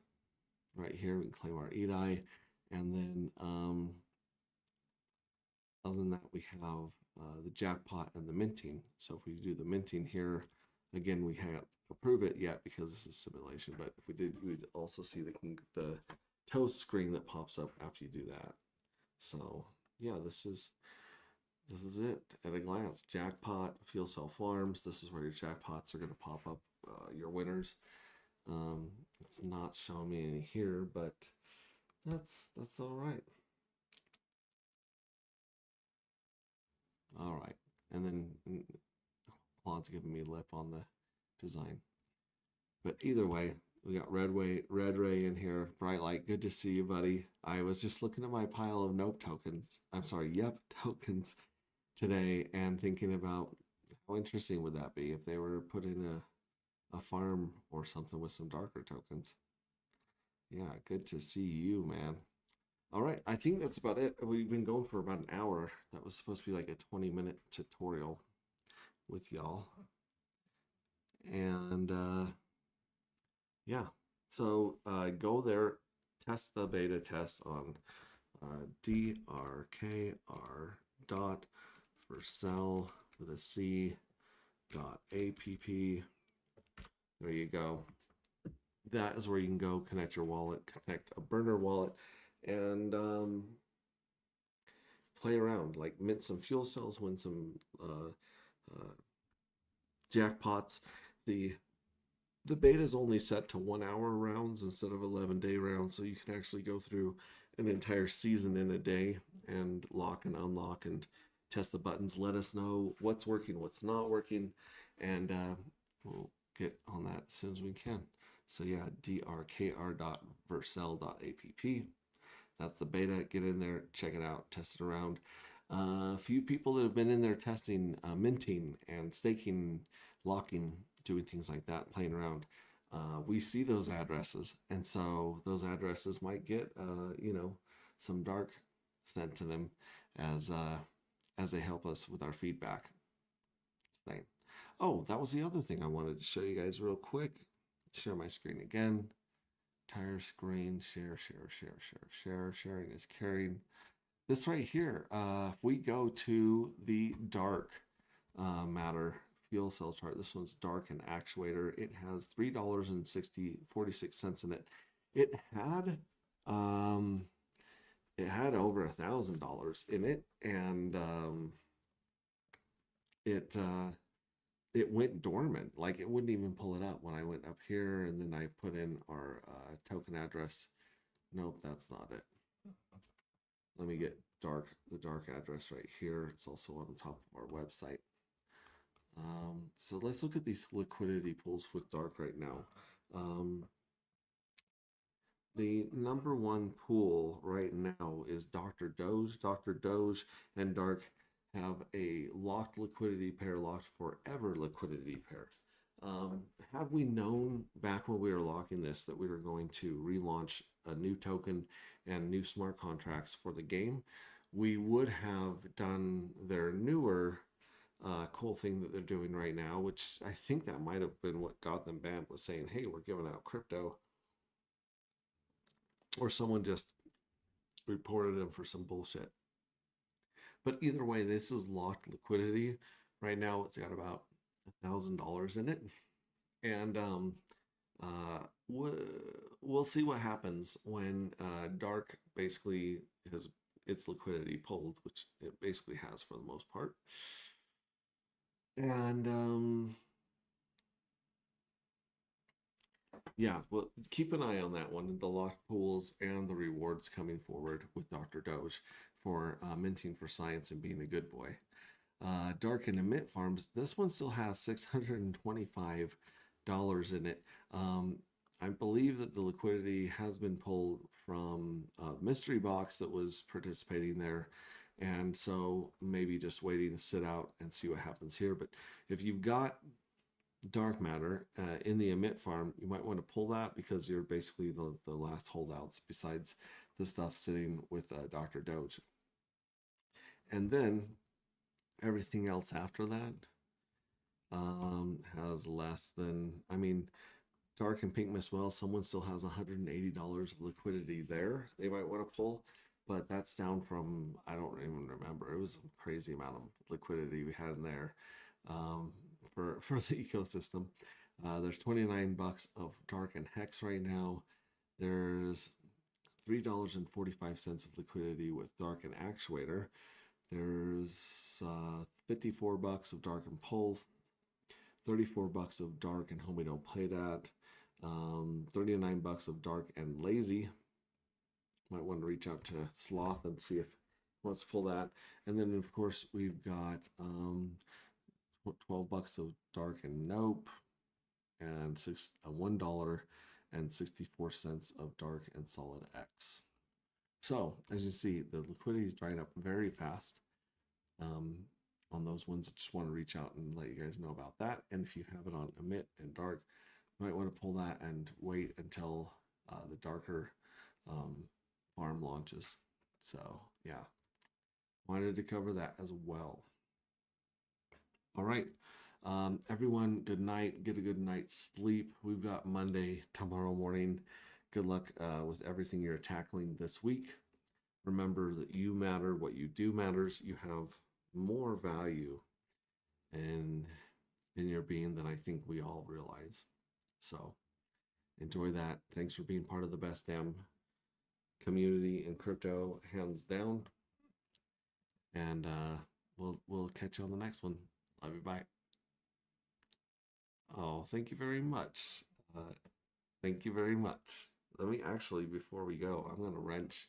Right here we can claim our eDAI, and then other than that we have the jackpot and the minting. So if we do the minting here, again we can't approve it yet because this is simulation, but if we did, we would also see the toast screen that pops up after you do that. So yeah, this is it at a glance. Jackpot, fuel cell farms. This is where your jackpots are going to pop up, your winners. It's not showing me any here, but That's all right. All right, and then Claude's giving me lip on the design. But either way, we got Red Ray in here. Bright Light, good to see you, buddy. I was just looking at my pile of Nope tokens. I'm sorry, Yep tokens today, and thinking about how interesting would that be if they were put in a farm or something with some darker tokens. Yeah, good to see you, man. All right, I think that's about it. We've been going for about an hour. That was supposed to be like a 20-minute tutorial with y'all. And yeah, so go there, test the beta test on drkr dot Vercel with a C dot app. There you go. That is where you can go connect your wallet, connect a burner wallet, and play around, like mint some fuel cells, win some jackpots. The beta is only set to 1 hour rounds instead of 11-day rounds, so you can actually go through an entire season in a day and lock and unlock and test the buttons. Let us know what's working, what's not working, and we'll get on that as soon as we can. So yeah, drkr.vercel.app. That's the beta. Get in there, check it out, test it around. A few people that have been in there testing minting and staking, locking, doing things like that, playing around. We see those addresses, and so those addresses might get some dark sent to them as they help us with our feedback. Same. Oh, that was the other thing I wanted to show you guys real quick. Share my screen again. Entire screen, share. Sharing is caring. This right here, if we go to the dark matter fuel cell chart, this one's dark and actuator. It has $3.46 in it. It had over $1,000 in it, and it went dormant. Like, it wouldn't even pull it up when I went up here, and then I put in our token address. Nope, that's not it. Let me get the dark address right here. It's also on the top of our website. So let's look at these liquidity pools with dark right now. The number one pool right now is Dr. Doge. Dr. Doge and Dark have a locked liquidity pair, locked forever liquidity pair. Had we known back when we were locking this that we were going to relaunch a new token and new smart contracts for the game, we would have done their newer cool thing that they're doing right now, which I think that might have been what got them banned, was saying, hey, we're giving out crypto. Or someone just reported them for some bullshit. But either way, this is locked liquidity. Right now, it's got about $1,000 in it. And we'll see what happens when Dark basically has its liquidity pulled, which it basically has for the most part. And yeah, well, keep an eye on that one, the locked pools and the rewards coming forward with Dr. Doge for minting for science and being a good boy. Dark and Emit Farms, this one still has $625 in it. I believe that the liquidity has been pulled from Mystery Box that was participating there, and so maybe just waiting to sit out and see what happens here. But if you've got dark matter in the Emit farm, you might want to pull that, because you're basically the last holdouts besides the stuff sitting with Dr. Doge. And then everything else after that has less than, I mean, Dark and Pink Miss Well, someone still has $180 of liquidity there they might want to pull, but that's down from, I don't even remember, it was a crazy amount of liquidity we had in there for the ecosystem. There's $29 of Dark and Hex right now. There's $3.45 of liquidity with Dark and Actuator. There's $54 of Dark and Pulse, $34 of Dark and Homie Don't Play That, $39 of Dark and Lazy, Might want to reach out to Sloth and see if he wants to pull that. And then of course we've got $12 of Dark and Nope, and $1.64 of Dark and Solid X. So as you see, the liquidity is drying up very fast on those ones. I just want to reach out and let you guys know about that. And if you have it on Emit and Dark, you might want to pull that and wait until the darker farm launches. So yeah, wanted to cover that as well. All right, everyone, good night. Get a good night's sleep. We've got Monday tomorrow morning. Good luck with everything you're tackling this week. Remember that you matter. What you do matters. You have more value in your being than I think we all realize. So enjoy that. Thanks for being part of the best damn community in crypto, hands down. And we'll catch you on the next one. Love you. Bye. Oh, thank you very much. Thank you very much. Let me actually, before we go, I'm gonna wrench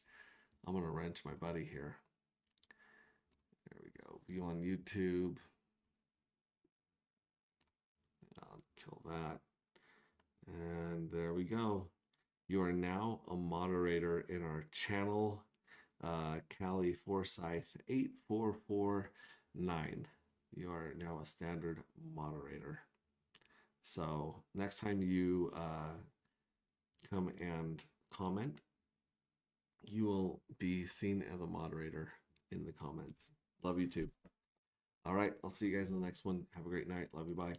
my buddy here. There we go. View on YouTube. I'll kill that. And there we go. You are now a moderator in our channel. Callie Forsyth 8449. You are now a standard moderator. So next time you come and comment, you will be seen as a moderator in the comments. Love you too. All right, I'll see you guys in the next one. Have a great night. Love you. Bye.